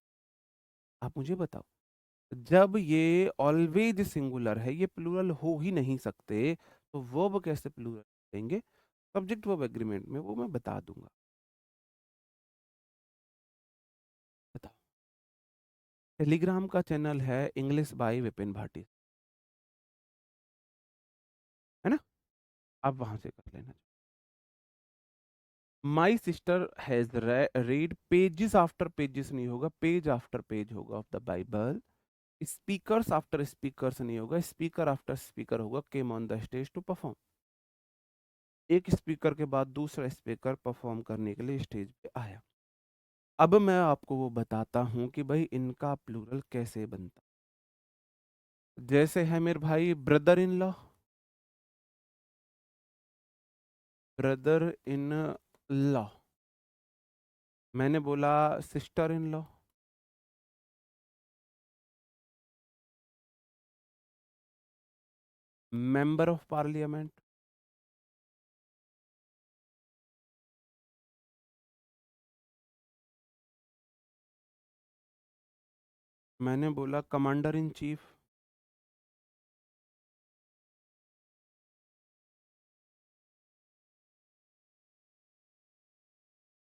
Speaker 1: आप मुझे बताओ, जब ये ऑलवेज सिंगुलर है, ये प्लूरल हो ही नहीं सकते, तो वर्ब कैसे प्लूरल देंगे? सब्जेक्ट वर्ब एग्रीमेंट में वो मैं बता दूंगा। बताओ। टेलीग्राम का चैनल है इंग्लिश बाय विपिन भाटी, है ना? आप वहां से कर लेना। My sister has read pages after pages नहीं होगा, पेज आफ्टर पेज होगा of the Bible. Speakers after speakers नहीं होगा, स्पीकर आफ्टर स्पीकर होगा, came on the stage to perform. एक स्पीकर के बाद दूसरा स्पीकर परफॉर्म करने के लिए स्टेज पे आया। अब मैं आपको वो बताता हूं कि भाई इनका प्लूरल कैसे बनता। जैसे है मेरे भाई brother in law, brother in law. मैंने बोला sister in law, member of parliament. मैंने बोला commander in chief.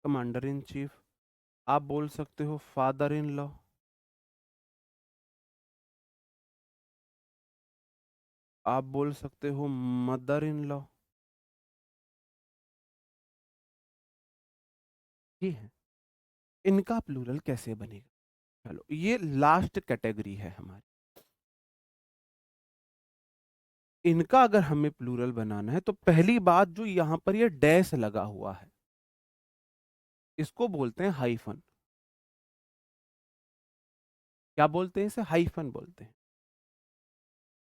Speaker 1: Commander in chief. आप बोल सकते हो फादर इन लॉ। आप बोल सकते हो मदर इन लॉ। ये है, इनका प्लूरल कैसे बनेगा? चलो ये लास्ट कैटेगरी है हमारी। इनका अगर हमें प्लूरल बनाना है तो पहली बात जो यहां पर ये डैश लगा हुआ है, इसको बोलते हैं हाइफन। क्या बोलते हैं इसे? हाइफन बोलते हैं।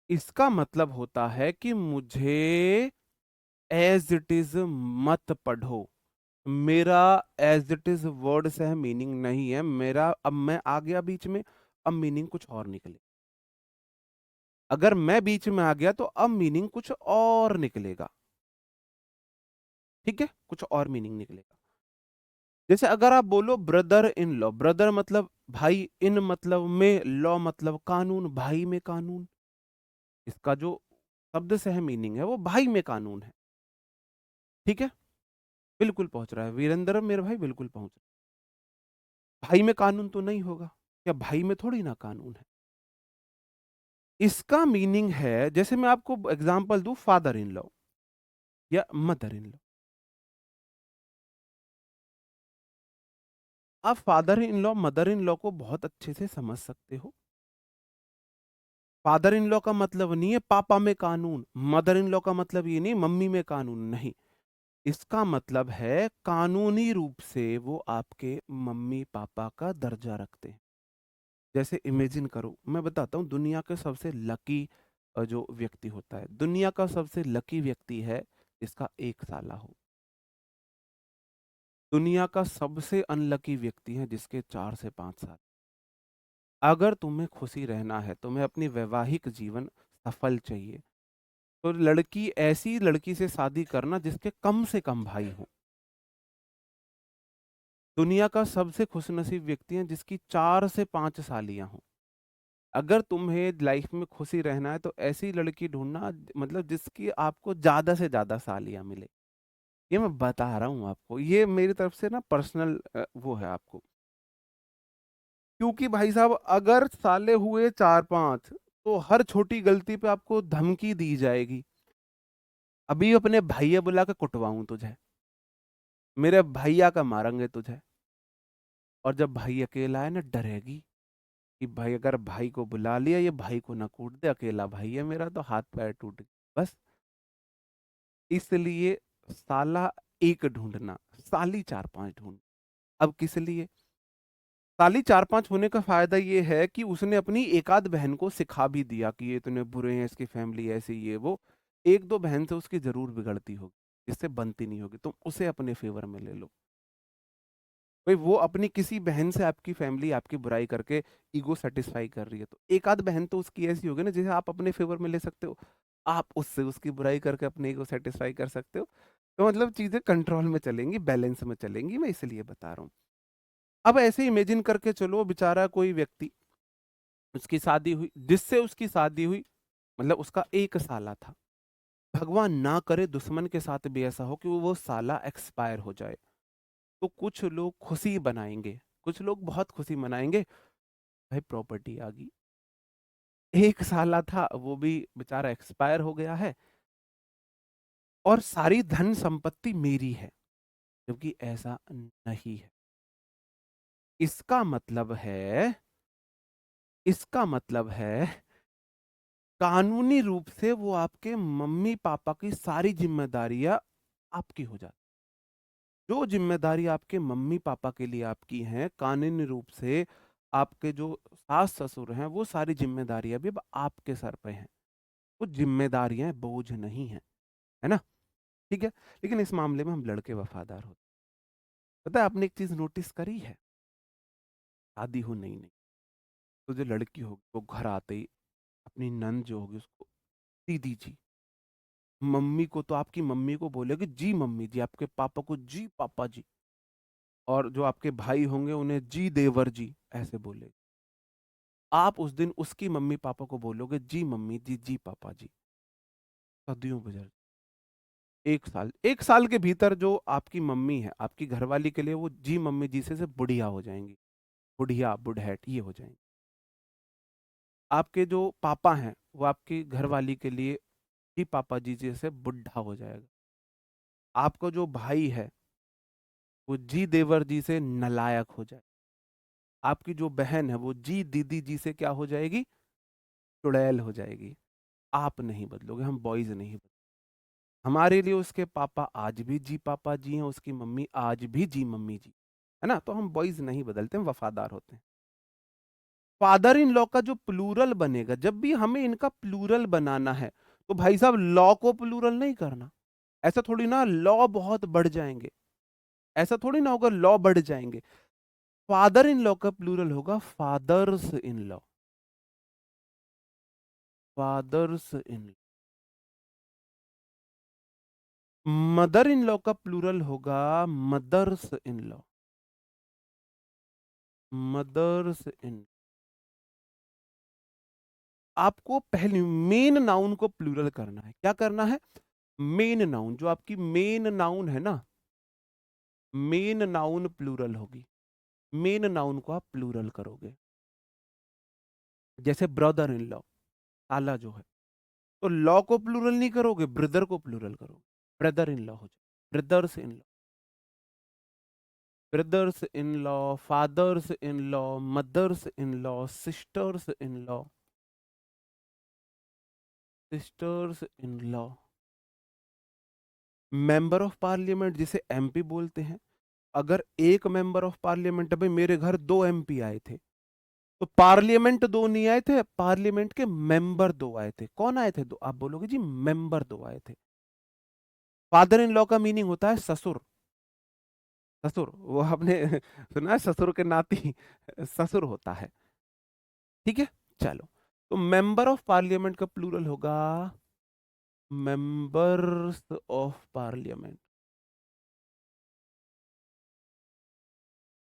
Speaker 1: इसका मतलब होता है कि मुझे एज इट इज मत पढ़ो। मेरा एज इट इज वर्ड से है मीनिंग नहीं है मेरा, अब मैं आ गया बीच में, अब मीनिंग कुछ और निकले। अगर मैं बीच में आ गया तो अब मीनिंग कुछ और निकलेगा। ठीक है, कुछ और मीनिंग निकलेगा। जैसे अगर आप बोलो ब्रदर इन लॉ, ब्रदर मतलब भाई, इन मतलब में, लॉ मतलब कानून, भाई में कानून। इसका जो शब्द से है मीनिंग है वो भाई में कानून है। ठीक है, बिल्कुल पहुंच रहा है वीरेंद्र मेरे भाई, बिल्कुल पहुंच रहा है। भाई में कानून तो नहीं होगा, या भाई में थोड़ी ना कानून है। इसका मीनिंग है, जैसे मैं आपको एग्जांपल दूं, फादर इन लॉ या मदर इन लॉ। आप father in law mother in law को बहुत अच्छे से समझ सकते हो। फादर इन लॉ का मतलब नहीं है पापा में कानून, मदर इन लॉ का मतलब ये नहीं मम्मी में कानून, नहीं। इसका मतलब है कानूनी रूप से वो आपके मम्मी पापा का दर्जा रखते हैं। जैसे इमेजिन करो, मैं बताता हूँ, दुनिया के सबसे लकी जो व्यक्ति होता है, दुनिया का सबसे लकी व्यक्ति है जिसका 1 साल हो। दुनिया का सबसे अनलकी व्यक्ति है जिसके 4 से 5 साल। अगर तुम्हें खुशी रहना है, तुम्हें अपनी वैवाहिक जीवन सफल चाहिए, तो लड़की, ऐसी लड़की से शादी करना जिसके कम से कम भाई हो। दुनिया का सबसे खुशनसीब व्यक्ति है जिसकी 4 से 5 सालियां हों। अगर तुम्हें लाइफ में खुशी रहना है तो ऐसी लड़की ढूंढना, मतलब जिसकी आपको ज्यादा से ज्यादा सालियां मिले। ये मैं बता रहा हूं आपको, ये मेरी तरफ से ना पर्सनल वो है आपको। क्योंकि भाई साहब अगर साले हुए 4 5, तो हर छोटी गलती पे आपको धमकी दी जाएगी। अभी अपने भैया बुला के कुटवाऊं तुझे, मेरे भैया का मारेंगे तुझे। और जब भाई अकेला है ना, डरेगी कि भाई अगर भाई को बुला लिया, ये भाई को ना कूट दे, अकेला भाई है मेरा तो हाथ पैर टूट गए। बस इसलिए साला एक ढूंढना, साली चार पांच ढूंढ। अब किस लिए? साली चार पांच होने का फायदा ये है कि उसने अपनी एक आध बहन को सिखा भी दिया कि ये इतने बुरे हैं, इसकी फैमिली ऐसी, ये वो। एक दो बहन से उसकी जरूर बिगड़ती होगी, जिससे बनती नहीं होगी, तुम उसे अपने फेवर में ले लो। भाई वो अपनी किसी बहन से आपकी फैमिली आपकी बुराई करके ईगो सेटिस्फाई कर रही है, तो एक आध बहन तो उसकी ऐसी होगी ना जिसे आप अपने फेवर में ले सकते हो। आप उससे उसकी बुराई करके अपने ईगो सेटिस्फाई कर सकते हो। तो मतलब चीजें कंट्रोल में चलेंगी, बैलेंस में चलेंगी, मैं इसलिए बता रहा हूँ। अब ऐसे इमेजिन करके चलो, बेचारा कोई व्यक्ति, उसकी शादी हुई, जिससे उसकी शादी हुई, मतलब उसका एक साला था। भगवान ना करे दुश्मन के साथ भी ऐसा हो कि वो साला एक्सपायर हो जाए, तो कुछ लोग खुशी बनाएंगे, कुछ लोग बहुत खुशी मनाएंगे। भाई प्रॉपर्टी आ गई, एक साला था वो भी बेचारा एक्सपायर हो गया है, और सारी धन संपत्ति मेरी है, जबकि ऐसा नहीं है। इसका मतलब है, इसका मतलब है कानूनी रूप से वो आपके मम्मी पापा की सारी जिम्मेदारियां आपकी हो जाती। जो जिम्मेदारी आपके मम्मी पापा के लिए आपकी हैं, कानूनी रूप से आपके जो सास ससुर हैं, वो सारी जिम्मेदारियां भी अब आपके सर पे हैं। वो जिम्मेदारियां बोझ नहीं है, है ना? ठीक है। लेकिन इस मामले में हम लड़के वफादार होते। पता है आपने एक चीज नोटिस करी है? शादी हो नई नई, तो जो लड़की होगी वो घर आते ही अपनी नंद जो होगी उसको दीदी जी, मम्मी को तो आपकी मम्मी को बोलेगी जी मम्मी जी, आपके पापा को जी पापा जी, और जो आपके भाई होंगे उन्हें जी देवर जी ऐसे बोले। आप उस दिन उसकी मम्मी पापा को बोलोगे जी मम्मी जी जी पापा जी। सदियों गुजर, एक साल के भीतर जो आपकी मम्मी है आपकी घरवाली के लिए, वो जी मम्मी जी से बुढ़िया हो जाएंगी, बुढ़िया बुढ़ैट ये हो जाएंगी। आपके जो पापा हैं वो आपकी घरवाली के लिए जी पापा जी जैसे बुढ़ा हो जाएगा। आपका जो भाई है वो जी देवर जी से नलायक हो जाए। आपकी जो बहन है वो जी दीदी जी से क्या हो जाएगी? चुड़ैल हो जाएगी। आप नहीं बदलोगे, हम बॉयज नहीं बदलोगे। हमारे लिए उसके पापा आज भी जी पापा जी हैं, उसकी मम्मी आज भी जी मम्मी जी, है ना? तो हम बॉयज नहीं बदलते, हम वफादार होते हैं। फादर इन लॉ का जो प्लूरल बनेगा, जब भी हमें इनका प्लूरल बनाना है, तो भाई साहब लॉ को प्लूरल नहीं करना। ऐसा थोड़ी ना लॉ बहुत बढ़ जाएंगे, ऐसा थोड़ी ना होगा लॉ बढ़ जाएंगे। फादर इन लॉ का प्लूरल होगा fathers in law, fathers in. Mother in law का प्लूरल होगा mothers in law, mothers in. आपको पहले मेन नाउन को प्लूरल करना है। क्या करना है? मेन नाउन, जो आपकी मेन नाउन है ना, मेन नाउन प्लूरल होगी। मेन नाउन को आप प्लूरल करोगे। जैसे ब्रदर इन लॉ, साला जो है, तो लॉ को प्लूरल नहीं करोगे, ब्रदर को प्लूरल करोगे। ब्रदर इन लॉ हो जाए, brothers in law, brothers in law, fathers in law, mothers in law, sisters in law, sisters in law. Member of parliament जिसे एमपी बोलते हैं। अगर एक मेंबर ऑफ पार्लियामेंट, भाई मेरे घर दो एमपी आए थे, तो पार्लियामेंट दो नहीं आए थे, पार्लियामेंट के मेंबर दो आए थे। कौन आए थे दो? आप बोलोगे जी मेंबर दो आए थे। फादर इन लॉ का मीनिंग होता है ससुर। ससुर, वो आपने सुना है ससुर के नाती ससुर होता है। ठीक है, चलो। तो मेंबर ऑफ पार्लियामेंट का प्लूरल होगा मेंबर्स ऑफ पार्लियामेंट।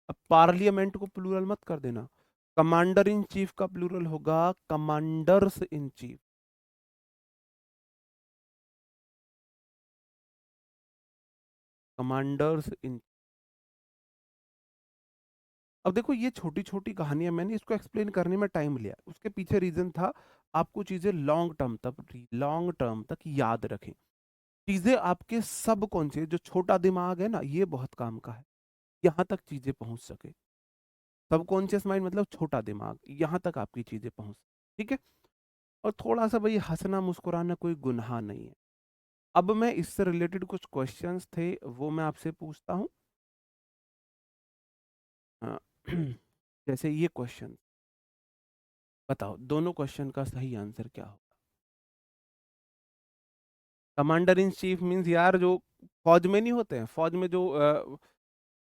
Speaker 1: अब पार्लियामेंट को प्लूरल मत कर देना। कमांडर इन चीफ का प्लूरल होगा कमांडर्स इन चीफ। कमांडर्स इन। अब देखो ये छोटी छोटी कहानियां, मैंने इसको एक्सप्लेन करने में टाइम लिया, उसके पीछे रीजन था आपको चीजें लॉन्ग टर्म तक याद रखें। चीजें आपके सब कॉन्शियस, जो छोटा दिमाग है ना, ये बहुत काम का है, यहाँ तक चीजें पहुंच सके। सबकॉन्शियस माइंड मतलब छोटा दिमाग, यहाँ तक आपकी चीजें पहुंच। ठीक है। और थोड़ा सा भाई हंसना मुस्कुराना कोई गुनाह नहीं है। अब मैं इससे रिलेटेड कुछ क्वेश्चंस थे वो मैं आपसे पूछता हूँ। अ, जैसे ये क्वेश्चन, बताओ दोनों क्वेश्चन का सही आंसर क्या हो। कमांडर इन चीफ मीन्स यार जो फौज में नहीं होते हैं, फौज में जो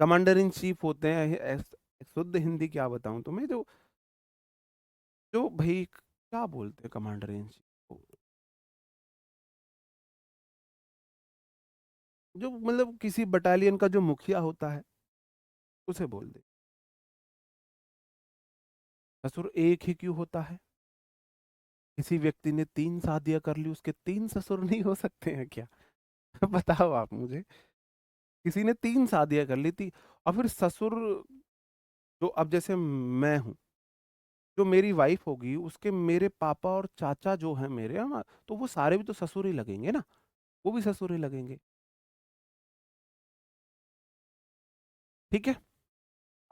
Speaker 1: कमांडर इन चीफ होते हैं, शुद्ध हिंदी क्या बताऊं तुम्हें, जो जो भाई क्या बोलते हैं कमांडर इन चीफ को, जो मतलब किसी बटालियन का जो मुखिया होता है उसे बोल दे। ससुर एक ही क्यों होता है? किसी व्यक्ति ने 3 शादियां कर ली, उसके 3 ससुर नहीं हो सकते हैं क्या? बताओ आप मुझे। किसी ने 3 शादियां कर ली थी, और फिर ससुर, जो अब जैसे मैं हूं, जो मेरी वाइफ होगी उसके मेरे पापा और चाचा जो हैं मेरे, हम तो वो सारे भी तो ससुर ही लगेंगे ना, वो भी ससुर ही लगेंगे। ठीक है।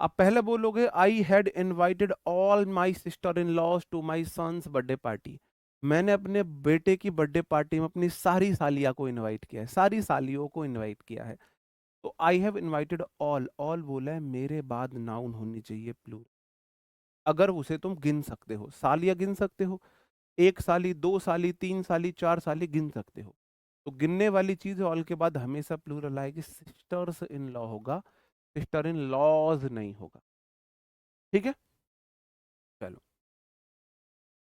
Speaker 1: आप पहले बोलोगे I had invited all my sister in laws to my son's birthday party. मैंने अपने बेटे की बर्थडे पार्टी में अपनी सारी सालिया को इनवाइट किया है, सारी सालियों को इनवाइट किया है। तो I have invited all, all बोला है, मेरे बाद नाउन होनी चाहिए प्लूरल। अगर उसे तुम गिन सकते हो, सालिया गिन सकते हो, 1 साली, 2 साली, 3 साली, 4 साली गिन सकते हो, तो गिनने वाली चीज ऑल के बाद हमेशा प्लूरल आएगी, सिस्टर्स इन लॉ होगा, सिस्टर इन लॉज नहीं होगा। ठीक है। चलो,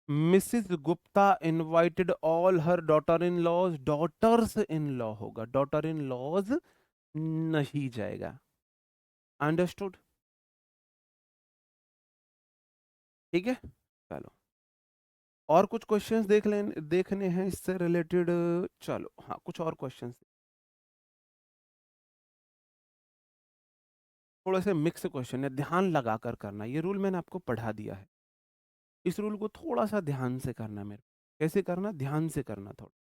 Speaker 1: Mrs Gupta invited all her daughter in laws, daughters in law होगा, डॉटर इन लॉज नहीं जाएगा। अंडरस्टूड? ठीक है। चलो, और कुछ क्वेश्चंस देखने हैं इससे रिलेटेड। चलो हाँ, कुछ और क्वेश्चंस, थोड़े से मिक्स क्वेश्चन है, ध्यान लगा कर करना। ये रूल मैंने आपको पढ़ा दिया है, इस रूल को थोड़ा सा ध्यान से करना मेरे। कैसे करना? ध्यान से करना थोड़ा।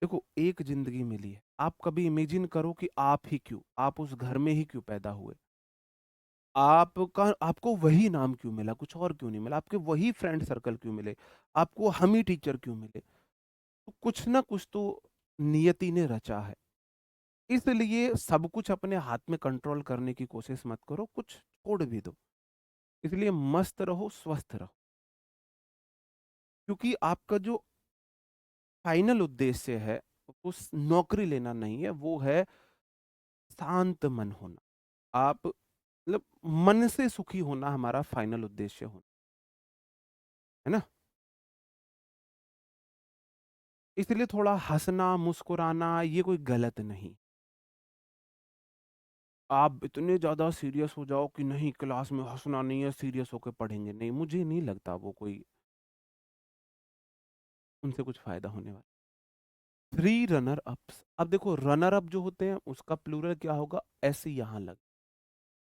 Speaker 1: देखो, एक जिंदगी मिली है, आप कभी इमेजिन करो कि आप ही क्यों, आप उस घर में ही क्यों पैदा हुए, आपका आपको वही नाम क्यों मिला, कुछ और क्यों नहीं मिला, आपके वही फ्रेंड सर्कल क्यों मिले, आपको हम ही टीचर क्यों मिले? तो कुछ ना कुछ तो नियति ने रचा है। इसलिए सब कुछ अपने हाथ में कंट्रोल करने की कोशिश मत करो, कुछ छोड़ भी दो। इसलिए मस्त रहो, स्वस्थ रहो, क्योंकि आपका जो फाइनल उद्देश्य है उस नौकरी लेना नहीं है, वो है शांत मन होना। आप मतलब मन से सुखी होना हमारा फाइनल उद्देश्य होना है ना। इसलिए थोड़ा हंसना मुस्कुराना ये कोई गलत नहीं। आप इतने ज्यादा सीरियस हो जाओ कि नहीं क्लास में हंसना नहीं है, सीरियस होकर पढ़ेंगे, नहीं, मुझे नहीं लगता वो कोई, उनसे कुछ फायदा होने वाला। 3 रनर अप्स, अब देखो रनर अप जो होते हैं उसका प्लूरल क्या होगा, ऐसे यहां लग,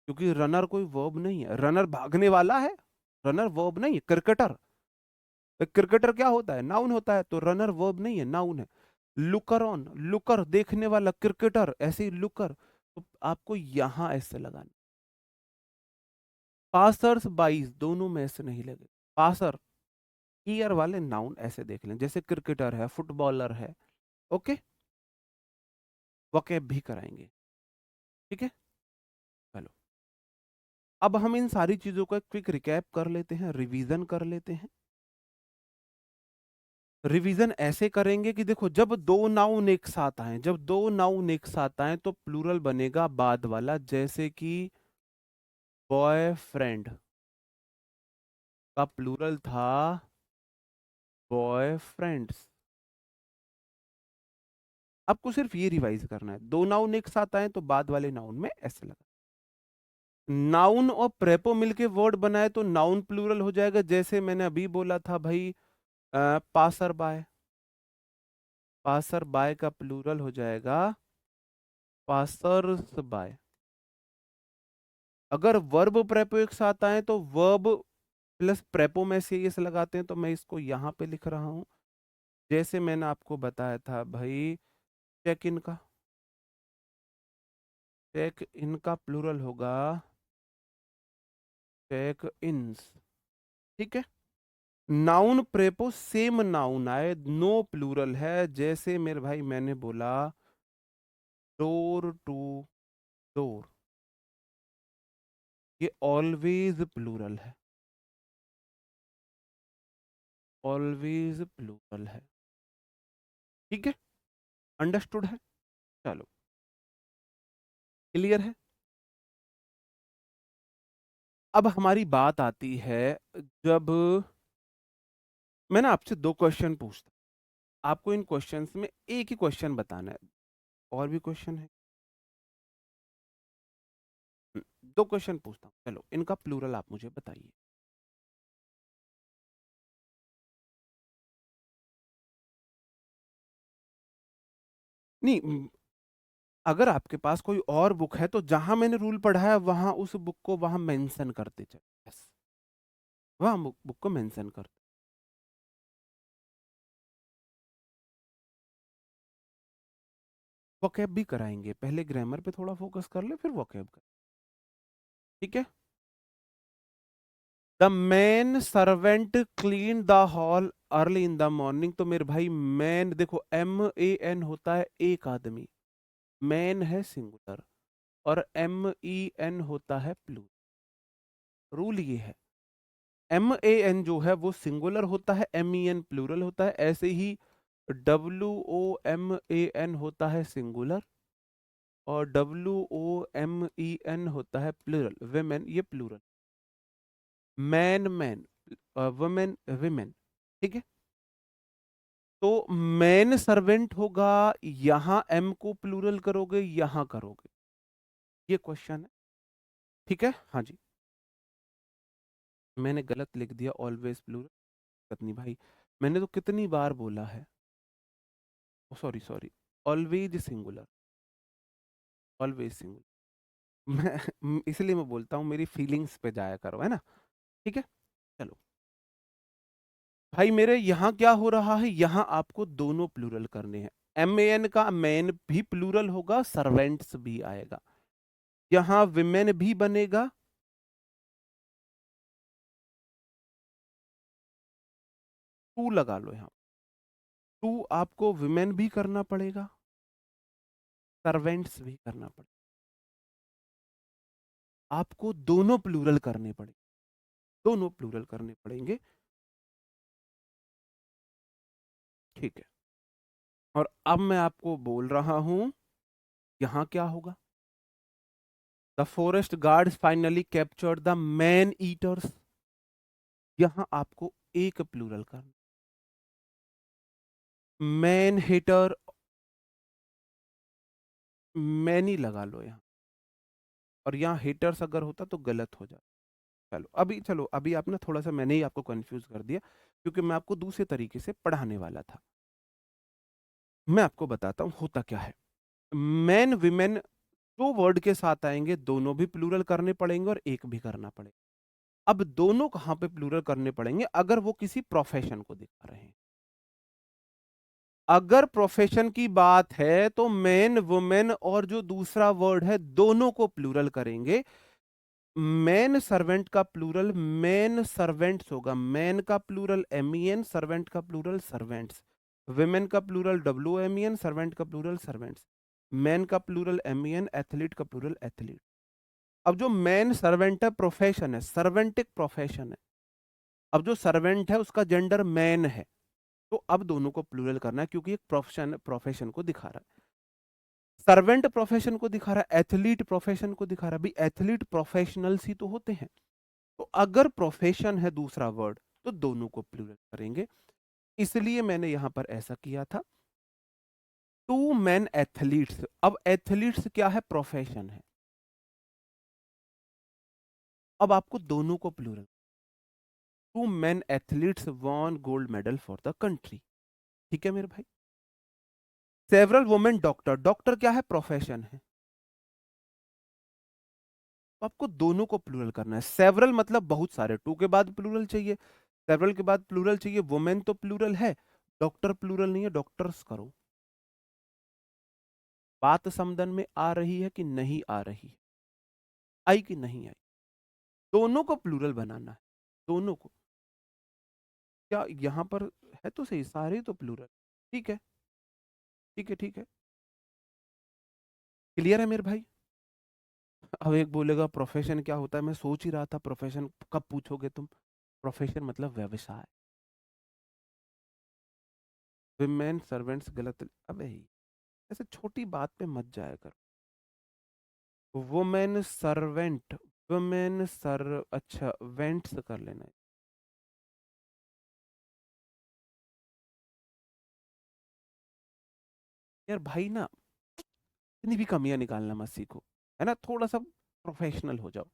Speaker 1: क्योंकि रनर कोई वर्ब नहीं है, रनर भागने वाला है, रनर वर्ब नहीं है। क्रिकेटर, क्रिकेटर क्या होता है, नाउन होता है, तो रनर वर्ब नहीं है, नाउन है। लुकर ऑन, लुकर देखने वाला, क्रिकेटर ऐसे ही लुकर, तो आपको यहां ऐसे लगाना। पासर्स बाइज दोनों में ऐसे नहीं लगे, पासर ईयर वाले नाउन ऐसे देख लें, जैसे क्रिकेटर है, फुटबॉलर है। ओके, वोकैब भी कराएंगे। ठीक है। चलो, अब हम इन सारी चीजों का क्विक रिकैप कर लेते हैं, रिवीजन कर लेते हैं। रिवीजन ऐसे करेंगे कि देखो, जब दो नाउन एक साथ आए, जब दो नाउन एक साथ आए तो प्लूरल बनेगा बाद वाला, जैसे कि बॉयफ्रेंड का प्लूरल था बॉयफ्रेंड्स। आपको सिर्फ ये रिवाइज करना है, दो नाउन एक साथ आए तो बाद वाले नाउन में ऐसे लगा। नाउन और प्रेपो मिलके वर्ड बनाए तो नाउन प्लूरल हो जाएगा, जैसे मैंने अभी बोला था भाई, पासर बाय, पासर बाय का प्लूरल हो जाएगा पासर्स बाय। अगर वर्ब प्रेपो एक साथ आए तो वर्ब प्लस प्रेपो में से ये से लगाते हैं, तो मैं इसको यहाँ पे लिख रहा हूँ, जैसे मैंने आपको बताया था भाई, चेक इन का, चेक इन का प्लूरल होगा चेक इन्स। ठीक है। नाउन प्रेपो सेम नाउन आए, नो प्लूरल है। जैसे मेरे भाई मैंने बोला डोर टू डोर, ये ऑलवेज प्लूरल है, ऑलवेज प्लूरल है। ठीक है, अंडरस्टूड है। चलो, क्लियर है। अब हमारी बात आती है, जब मैं ना आपसे दो क्वेश्चन पूछता, आपको इन क्वेश्चंस में एक ही क्वेश्चन बताना है। और भी क्वेश्चन है? दो क्वेश्चन पूछता हूँ, चलो इनका प्लूरल आप मुझे बताइए। नहीं, अगर आपके पास कोई और बुक है तो जहां मैंने रूल पढ़ा है वहां उस बुक को वहां मेंशन करते चले, यस, वहां बुक को मेंशन कर। वोकैब भी कराएंगे, पहले ग्रामर पे थोड़ा फोकस कर ले, फिर वोकैब कर। ठीक है। The man servant clean the hall early in the morning, तो मेरे भाई मैन देखो, MAN होता है एक आदमी, मैन है सिंगुलर, और MEN होता है प्लूरल। रूल ये है, MAN जो है वो सिंगुलर होता है, MEN प्लूरल होता है। ऐसे ही WOMAN होता है सिंगुलर, और WOMEN होता है प्लूरल, वेमेन ये plural, man man, women women. ठीक है। तो मैन सर्वेंट होगा, यहां M को प्लूरल करोगे, यहां करोगे, ये क्वेश्चन है। ठीक है, हाँ जी। मैंने गलत लिख दिया, ऑलवेज प्लूरल। पत्नी भाई, मैंने तो कितनी बार बोला है, sorry sorry, always singular, always singular. मैं इसलिए मैं बोलता हूँ, मेरी फीलिंग्स पे जाया करो, है ना। ठीक है। चलो भाई, मेरे यहाँ क्या हो रहा है, यहाँ आपको दोनों प्लूरल करने हैं। MAN का मैन भी प्लूरल होगा, सर्वेंट्स भी आएगा, यहाँ विमेन भी बनेगा। टू लगा लो यहाँ, टू आपको विमेन भी करना पड़ेगा, सर्वेंट्स भी करना पड़ेगा, आपको दोनों प्लूरल करने पड़ेंगे, दोनों प्लूरल करने पड़ेंगे। ठीक है। और अब मैं आपको बोल रहा हूं, यहां क्या होगा, the forest guards finally captured the man eaters, यहां आपको एक प्लूरल करना, मैन हेटर, मैनी लगा लो यहाँ, और यहाँ हेटर्स अगर होता तो गलत हो जाता। चलो अभी आप ना थोड़ा सा, मैंने ही आपको कंफ्यूज कर दिया, क्योंकि मैं आपको दूसरे तरीके से पढ़ाने वाला था। मैं आपको बताता हूँ होता क्या है। मैन विमेन दो वर्ड के साथ आएंगे, दोनों भी प्लूरल करने पड़ेंगे और एक भी करना पड़ेगा। अब दोनों कहां पे प्लूरल करने पड़ेंगे, अगर वो किसी प्रोफेशन को दिखा रहे हैं। अगर प्रोफेशन की बात है तो मैन वुमेन और जो दूसरा वर्ड है दोनों को प्लूरल करेंगे। मैन सर्वेंट का प्लूरल मैन सर्वेंट्स होगा, मैन का प्लूरल MEN, सर्वेंट का प्लूरल सर्वेंट्स, विमेन का प्लूरल WOMEN, सर्वेंट का प्लूरल सर्वेंट्स, मैन का प्लूरल MEN, एथलीट का प्लूरल एथलीट। अब जो मैन सर्वेंट है प्रोफेशन है, सर्वेंटिक प्रोफेशन है, अब जो सर्वेंट है उसका जेंडर मैन है, तो अब दोनों को प्लूरल करना है, क्योंकि एक प्रोफेशन प्रोफेशन को दिखा रहा है, सर्वेंट प्रोफेशन को दिखा रहा है, एथलीट प्रोफेशन को दिखा रहा है। भाई एथलीट प्रोफेशनल्स ही तो होते हैं, तो अगर प्रोफेशन है दूसरा वर्ड तो दोनों को प्लूरल करेंगे, इसलिए मैंने यहां पर ऐसा किया था। टू मैन एथलीट्स, अब एथलीट्स क्या है, प्रोफेशन है, अब आपको दोनों को plural, two man athletes won gold medal for the country. ठीक है मेरे भाई। सेवरल वुमेन डॉक्टर, डॉक्टर क्या है, प्रोफेशन है, तो आपको दोनों को प्लूरल करना है। सेवरल मतलब बहुत सारे, टू के बाद प्लूरल चाहिए, सेवरल के बाद प्लूरल चाहिए, वुमेन तो प्लूरल है, डॉक्टर प्लूरल नहीं है, डॉक्टर्स करो। बात समझ में आ रही है कि नहीं आ रही है, आई कि नहीं आई, दोनों को प्लूरल बनाना है, दोनों को। क्या यहाँ पर है तो सही, सारे तो प्लूरल। ठीक है, ठीक है, ठीक है। क्लियर है मेरे भाई? अब एक बोलेगा प्रोफेशन क्या होता है, मैं सोच ही रहा था प्रोफेशन कब पूछोगे तुम। प्रोफेशन मतलब व्यवसाय। विमेन सर्वेंट्स गलत। अबे ऐसे छोटी बात पे मत जाया कर। वुमेन सर्वेंट, वुमेन सर, अच्छा वेंट्स कर लेना है। यार भाई ना, इतनी भी कमियां निकालना मत सीखो, है ना, थोड़ा सा प्रोफेशनल हो जाओ।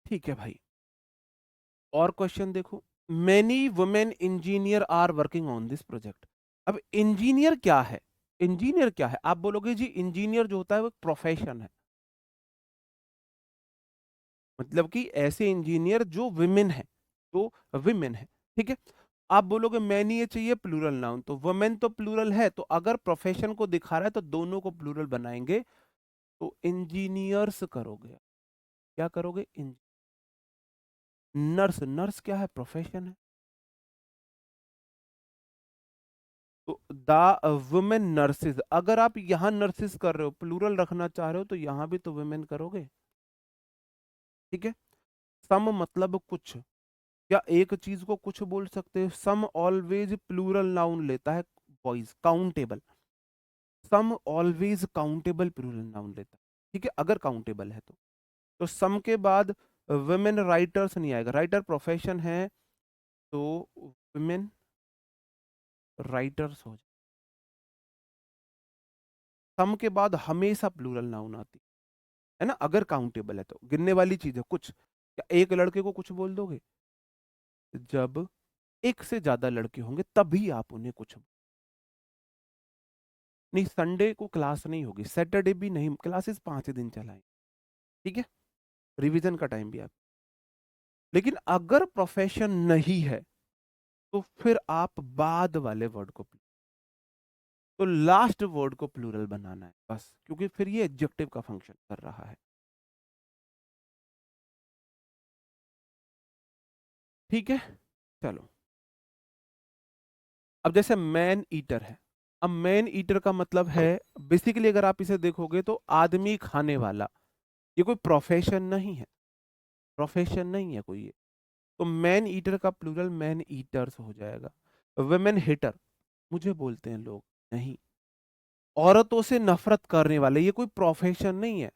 Speaker 1: ठीक है भाई। और क्वेश्चन देखो। Many women engineer are working on this project. अब इंजीनियर क्या है? इंजीनियर क्या है? आप बोलोगे जी इंजीनियर जो होता है वो प्रोफेशन है, मतलब कि ऐसे इंजीनियर जो विमेन है, तो विमेन है। ठीक है। आप बोलोगे मैनी ये चाहिए प्लूरल नाउन, तो वुमेन तो प्लूरल है, तो अगर प्रोफेशन को दिखा रहा है तो दोनों को प्लूरल बनाएंगे, तो इंजीनियर्स करोगे। क्या करोगे? नर्स, नर्स क्या है? प्रोफेशन है। तो द वुमेन नर्सेज, अगर आप यहां नर्सेज कर रहे हो, प्लूरल रखना चाह रहे हो, तो यहां भी तो वुमेन करोगे। ठीक है। सम मतलब कुछ, क्या एक चीज को कुछ बोल सकते हो? सम ऑलवेज प्लूरल नाउन लेता है, बॉयज काउंटेबल। सम ऑलवेज काउंटेबल प्लूरल नाउन लेता है। ठीक है, अगर काउंटेबल है तो सम के बाद वुमेन राइटर्स नहीं आएगा, राइटर प्रोफेशन है, तो वुमेन राइटर्स हो जाए। सम के बाद हमेशा प्लूरल नाउन आती है ना, अगर काउंटेबल है तो। गिनने वाली चीज है कुछ, क्या एक लड़के को कुछ बोल दोगे? जब एक से ज्यादा लड़के होंगे तभी आप उन्हें कुछ। नहीं, संडे को क्लास नहीं होगी, सैटरडे भी नहीं, क्लासेस 5 दिन चलाएं। ठीक है, रिवीजन का टाइम भी आप। लेकिन अगर प्रोफेशन नहीं है तो फिर आप बाद वाले वर्ड को, तो लास्ट वर्ड को प्लूरल बनाना है बस, क्योंकि फिर ये एडजेक्टिव का फंक्शन कर रहा है। ठीक है, चलो। अब जैसे मैन ईटर है। अब मैन ईटर का मतलब है, बेसिकली अगर आप इसे देखोगे तो आदमी खाने वाला। ये कोई प्रोफेशन नहीं है, प्रोफेशन नहीं है कोई ये। तो मैन ईटर का प्लूरल मैन ईटर्स हो जाएगा। वुमेन हिटर, मुझे बोलते हैं लोग, नहीं। औरतों से नफरत करने वाले, ये कोई प्रोफेशन नहीं है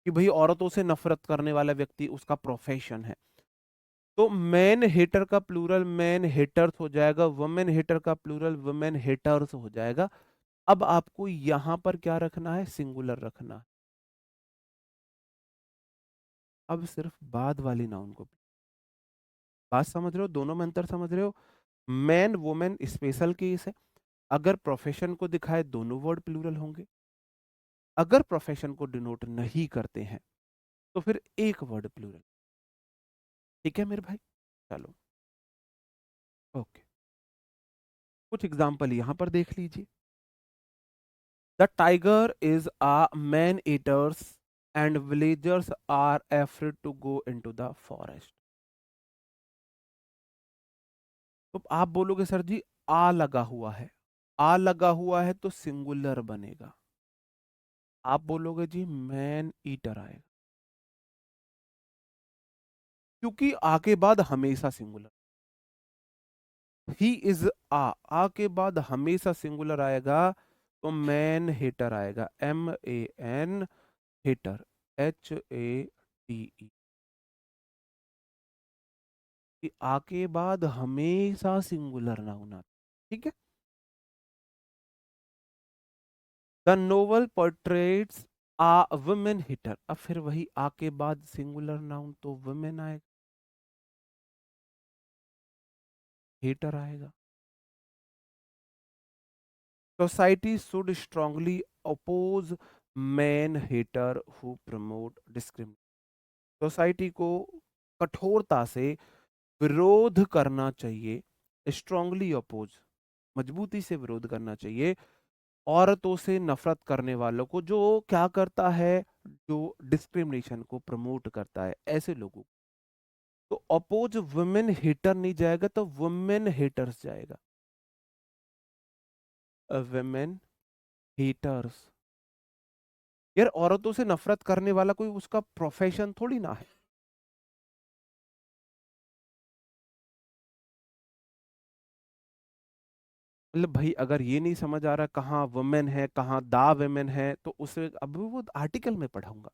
Speaker 1: कि भाई औरतों से नफरत करने वाला व्यक्ति उसका प्रोफेशन है। तो मैन हेटर का प्लूरल मैन हेटर्स हो जाएगा, वुमेन हेटर का प्लूरल वुमेन हेटर्स हो जाएगा। अब आपको यहां पर क्या रखना है? सिंगुलर रखना है। अब सिर्फ बाद वाली नाउन को, बात समझ रहे हो? दोनों में अंतर समझ रहे हो? मैन वुमेन स्पेशल केस है, अगर प्रोफेशन को दिखाए दोनों वर्ड प्लूरल होंगे। अगर प्रोफेशन को डिनोट नहीं करते हैं तो फिर एक वर्ड प्लूरल। ठीक है मेरे भाई, चलो। ओके, कुछ एग्जांपल यहां पर देख लीजिए। The tiger is a man eaters and villagers are afraid to go into the forest. तो आप बोलोगे सर जी आ लगा हुआ है, आ लगा हुआ है तो सिंगुलर बनेगा। आप बोलोगे जी मैन ईटर आएगा, क्योंकि आ के बाद हमेशा सिंगुलर। ही इज आ के बाद हमेशा सिंगुलर आएगा, तो मैन हेटर आएगा, MAN हेटर, HATE। कि आ के बाद हमेशा सिंगुलर नाउन आता। ठीक है। The novel portraits a women hater, अब फिर वही आ के बाद सिंगुलर नाउन तो वुमेन आएगा, हेटर आएगा। Society should strongly oppose man hater who promote discrimination. Society को कठोरता से विरोध करना चाहिए, स्ट्रांगली अपोज, मजबूती से विरोध करना चाहिए औरतों से नफरत करने वालों को, जो क्या करता है, जो डिस्क्रिमिनेशन को प्रमोट करता है, ऐसे लोगों को। तो अपोज वुमेन हेटर नहीं जाएगा, तो वुमेन हेटर्स जाएगा। Women haters. यार औरतों से नफरत करने वाला कोई उसका प्रोफेशन थोड़ी ना है। मतलब भाई अगर ये नहीं समझ आ रहा कहाँ वुमेन है कहाँ दा वुमेन है, तो उसे अब वो आर्टिकल में पढ़ाऊंगा।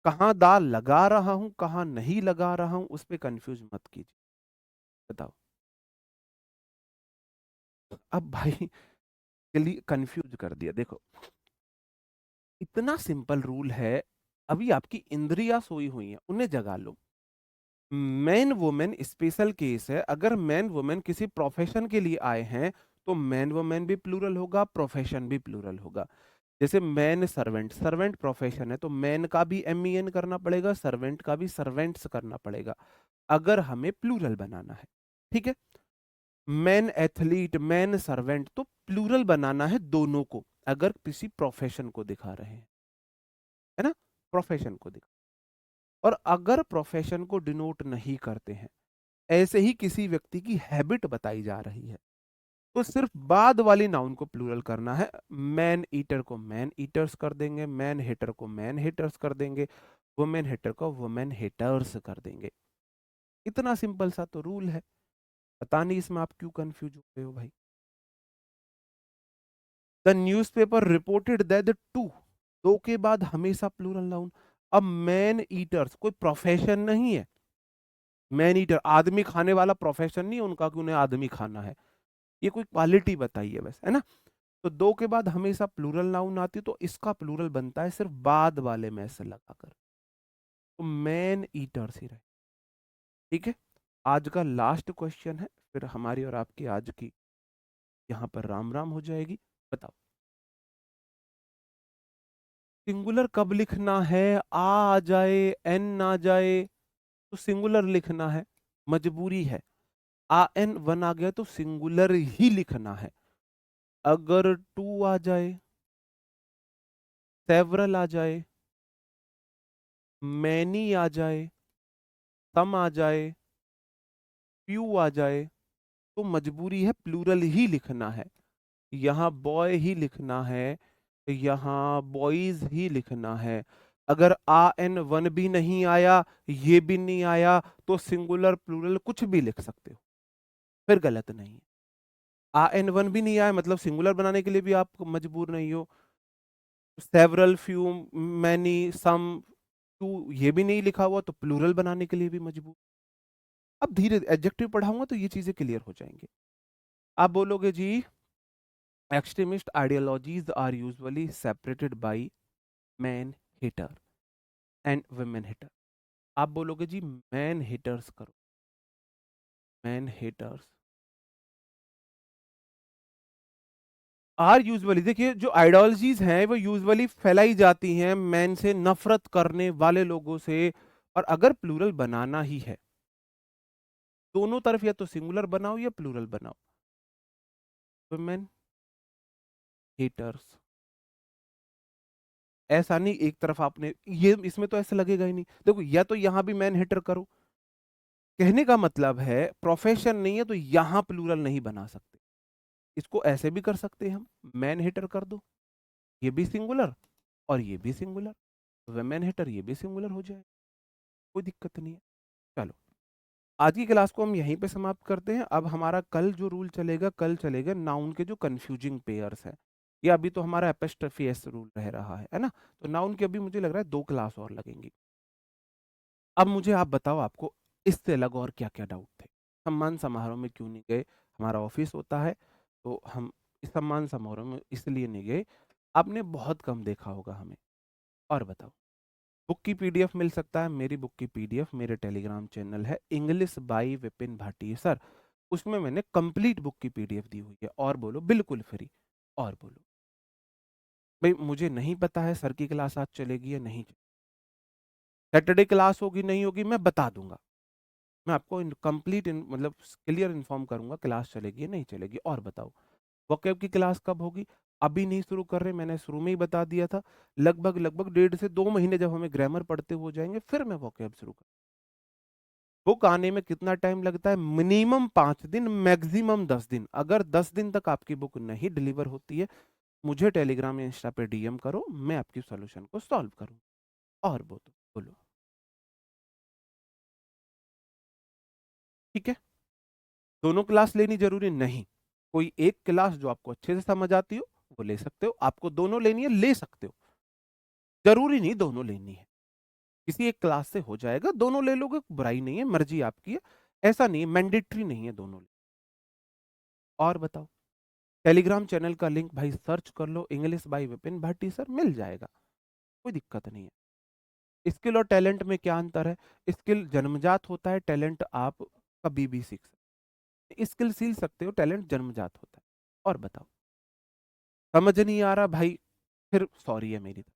Speaker 1: कहाँ दा लगा रहा हूं कहाँ नहीं लगा रहा हूं, उस पे कंफ्यूज मत कीजिए। बताओ। अब भाई के लिए कंफ्यूज कर दिया। देखो इतना सिंपल रूल है। अभी आपकी इंद्रियां सोई हुई हैं, उन्हें जगा लो। मैन वुमेन स्पेशल केस है। अगर मैन वुमेन किसी प्रोफेशन के लिए आए हैं, तो मैन वुमेन भी प्लूरल होगा, प्रोफेशन भी प्लूरल होगा। जैसे मैन सर्वेंट, सर्वेंट प्रोफेशन है, तो मैन का भी MEN करना पड़ेगा, सर्वेंट का भी सर्वेंट्स करना पड़ेगा, अगर हमें प्लूरल बनाना है। ठीक है। मैन एथलीट, मैन सर्वेंट, तो प्लूरल बनाना है दोनों को, अगर किसी प्रोफेशन को दिखा रहे हैं, है ना, प्रोफेशन को दिखा। और अगर प्रोफेशन को डिनोट नहीं करते हैं, ऐसे ही किसी व्यक्ति की हैबिट बताई जा रही है, तो सिर्फ बाद वाली नाउन को प्लूरल करना है। मैन ईटर को मैन ईटर्स कर देंगे, मैन हेटर को मैन हेटर्स कर देंगे, वुमेन हेटर को वुमेन हेटर्स कर देंगे। इतना सिंपल सा तो रूल है। पता नहीं इसमें आप क्यों कंफ्यूज हो रहे हो भाई। The newspaper reported that the two, दो के बाद हमेशा प्लूरल नाउन। अब मैन ईटर्स कोई प्रोफेशन नहीं है। मैन ईटर आदमी खाने वाला प्रोफेशन नहीं है उनका कि उन्हें आदमी खाना है, ये कोई क्वालिटी बताई है बस, है ना। तो दो के बाद हमेशा प्लूरल नाउन आती है, तो इसका प्लूरल बनता है सिर्फ बाद वाले में से लगाकर, तो मैन ईटर्स ही रहे। ठीक है। आज का लास्ट क्वेश्चन है, फिर हमारी और आपकी आज की यहाँ पर राम राम हो जाएगी। बताओ सिंगुलर कब लिखना है? आ जाए, एन ना जाए, तो सिंगुलर लिखना है, मजबूरी है। एन वन आ गया तो सिंगुलर ही लिखना है। अगर टू आ जाए, सेवरल आ जाए, मैनी आ जाए, सम आ जाए, फ्यू आ जाए, तो मजबूरी है प्लूरल ही लिखना है। यहाँ बॉय ही लिखना है, यहाँ बॉयज ही लिखना है। अगर एन वन भी नहीं आया, ये भी नहीं आया, तो सिंगुलर प्लूरल कुछ भी लिख सकते हो, फिर गलत नहीं है। एन वन भी नहीं आया मतलब सिंगुलर बनाने के लिए भी आप मजबूर नहीं हो। Several, few, many, some, two, ये भी नहीं लिखा हुआ तो प्लूरल बनाने के लिए भी मजबूर। अब धीरे एडजेक्टिव पढ़ाऊंगा तो ये चीजें क्लियर हो जाएंगी। आप बोलोगे जी extremist ideologies are usually separated by man hater and women hater. आप बोलोगे जी मैन हेटर्स करो, मैन हेटर्स आर यूजुअली। देखिए जो आइडियोलॉजीज हैं वो यूजुअली फैलाई जाती हैं मैन से नफरत करने वाले लोगों से। और अगर प्लूरल बनाना ही है, दोनों तरफ या तो सिंगुलर बनाओ या प्लूरल बनाओ। वुमेन हेटर्स, ऐसा नहीं एक तरफ आपने ये, इसमें तो ऐसा लगेगा ही नहीं। देखो या तो यहां भी मैन हेटर करो, कहने का मतलब है प्रोफेशन नहीं है तो यहां प्लूरल नहीं बना सकते। इसको ऐसे भी कर सकते हैं हम, मैन हेटर कर दो, ये भी सिंगुलर और ये भी सिंगुलर, वुमेन हेटर ये भी सिंगुलर हो जाए, कोई दिक्कत नहीं है। चलो आज की क्लास को हम यहीं पे समाप्त करते हैं। अब हमारा कल जो रूल चलेगा, कल चलेगा नाउन के जो कंफ्यूजिंग पेयर्स हैं। ये अभी तो हमारा एपिस्ट्रफी एस रूल रह रहा है ना। तो नाउन के अभी मुझे लग रहा है 2 क्लास और लगेंगी। अब मुझे आप बताओ आपको इससे अलग और क्या क्या डाउट थे। सम्मान समारोह में क्यों नहीं गए? हमारा ऑफिस होता है तो हम इस सम्मान समारोह में इसलिए नहीं गए, आपने बहुत कम देखा होगा हमें। और बताओ बुक की PDF मिल सकता है? मेरी बुक की PDF मेरे टेलीग्राम चैनल है English by Vipin Bhati sir, उसमें मैंने कंप्लीट बुक की PDF दी हुई है। और बोलो बिल्कुल फ्री। और बोलो भाई मुझे नहीं पता है सर की क्लास आज चलेगी या नहीं, सैटरडे क्लास होगी नहीं होगी मैं बता दूंगा, मैं आपको कंप्लीट मतलब क्लियर इन्फॉर्म करूंगा क्लास चलेगी या नहीं चलेगी। और बताओ वोकैब की क्लास कब होगी? अभी नहीं शुरू कर रहे, मैंने शुरू में ही बता दिया था। लगभग लगभग 1.5 से 2 महीने जब हमें ग्रामर पढ़ते हो जाएंगे फिर मैं वोकैब शुरू बुक आने में कितना टाइम लगता है? मिनिमम 5 दिन, मैक्सिमम 10 दिन। अगर 10 दिन तक आपकी बुक नहीं डिलीवर होती है, मुझे टेलीग्राम या इंस्टा पे डीएम करो, मैं आपकी सॉल्यूशन को सॉल्व करूँ। और बोलो। ठीक है, दोनों क्लास लेनी जरूरी नहीं। कोई एक क्लास जो आपको अच्छे से समझ आती हो वो ले सकते हो, आपको दोनों लेनी है ले सकते हो, जरूरी नहीं दोनों लेनी है। किसी एक क्लास से हो जाएगा, दोनों ले लोगे बुराई नहीं है, मर्जी आपकी है। ऐसा नहीं है, मैंडेटरी नहीं है दोनों। और बताओ, टेलीग्राम चैनल का लिंक भाई सर्च कर लो, English by Vipin Bhati sir, मिल जाएगा, कोई दिक्कत नहीं है। स्किल और टैलेंट में क्या अंतर है? स्किल जन्मजात होता है, टैलेंट आप कभी भी सीख सकते हैं। स्किल सीख सकते हो, टैलेंट जन्मजात होता है। और बताओ, समझ नहीं आ रहा भाई, फिर सॉरी है मेरी तरफ।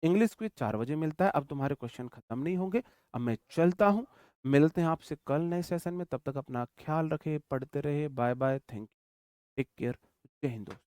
Speaker 1: इंग्लिश क्विज 4 बजे मिलता है, अब तुम्हारे क्वेश्चन खत्म नहीं होंगे। अब मैं चलता हूँ, मिलते हैं आपसे कल नए सेशन में। तब तक अपना ख्याल रखे, पढ़ते रहे। Bye bye, thank you, take care, जय हिंद दोस्तों।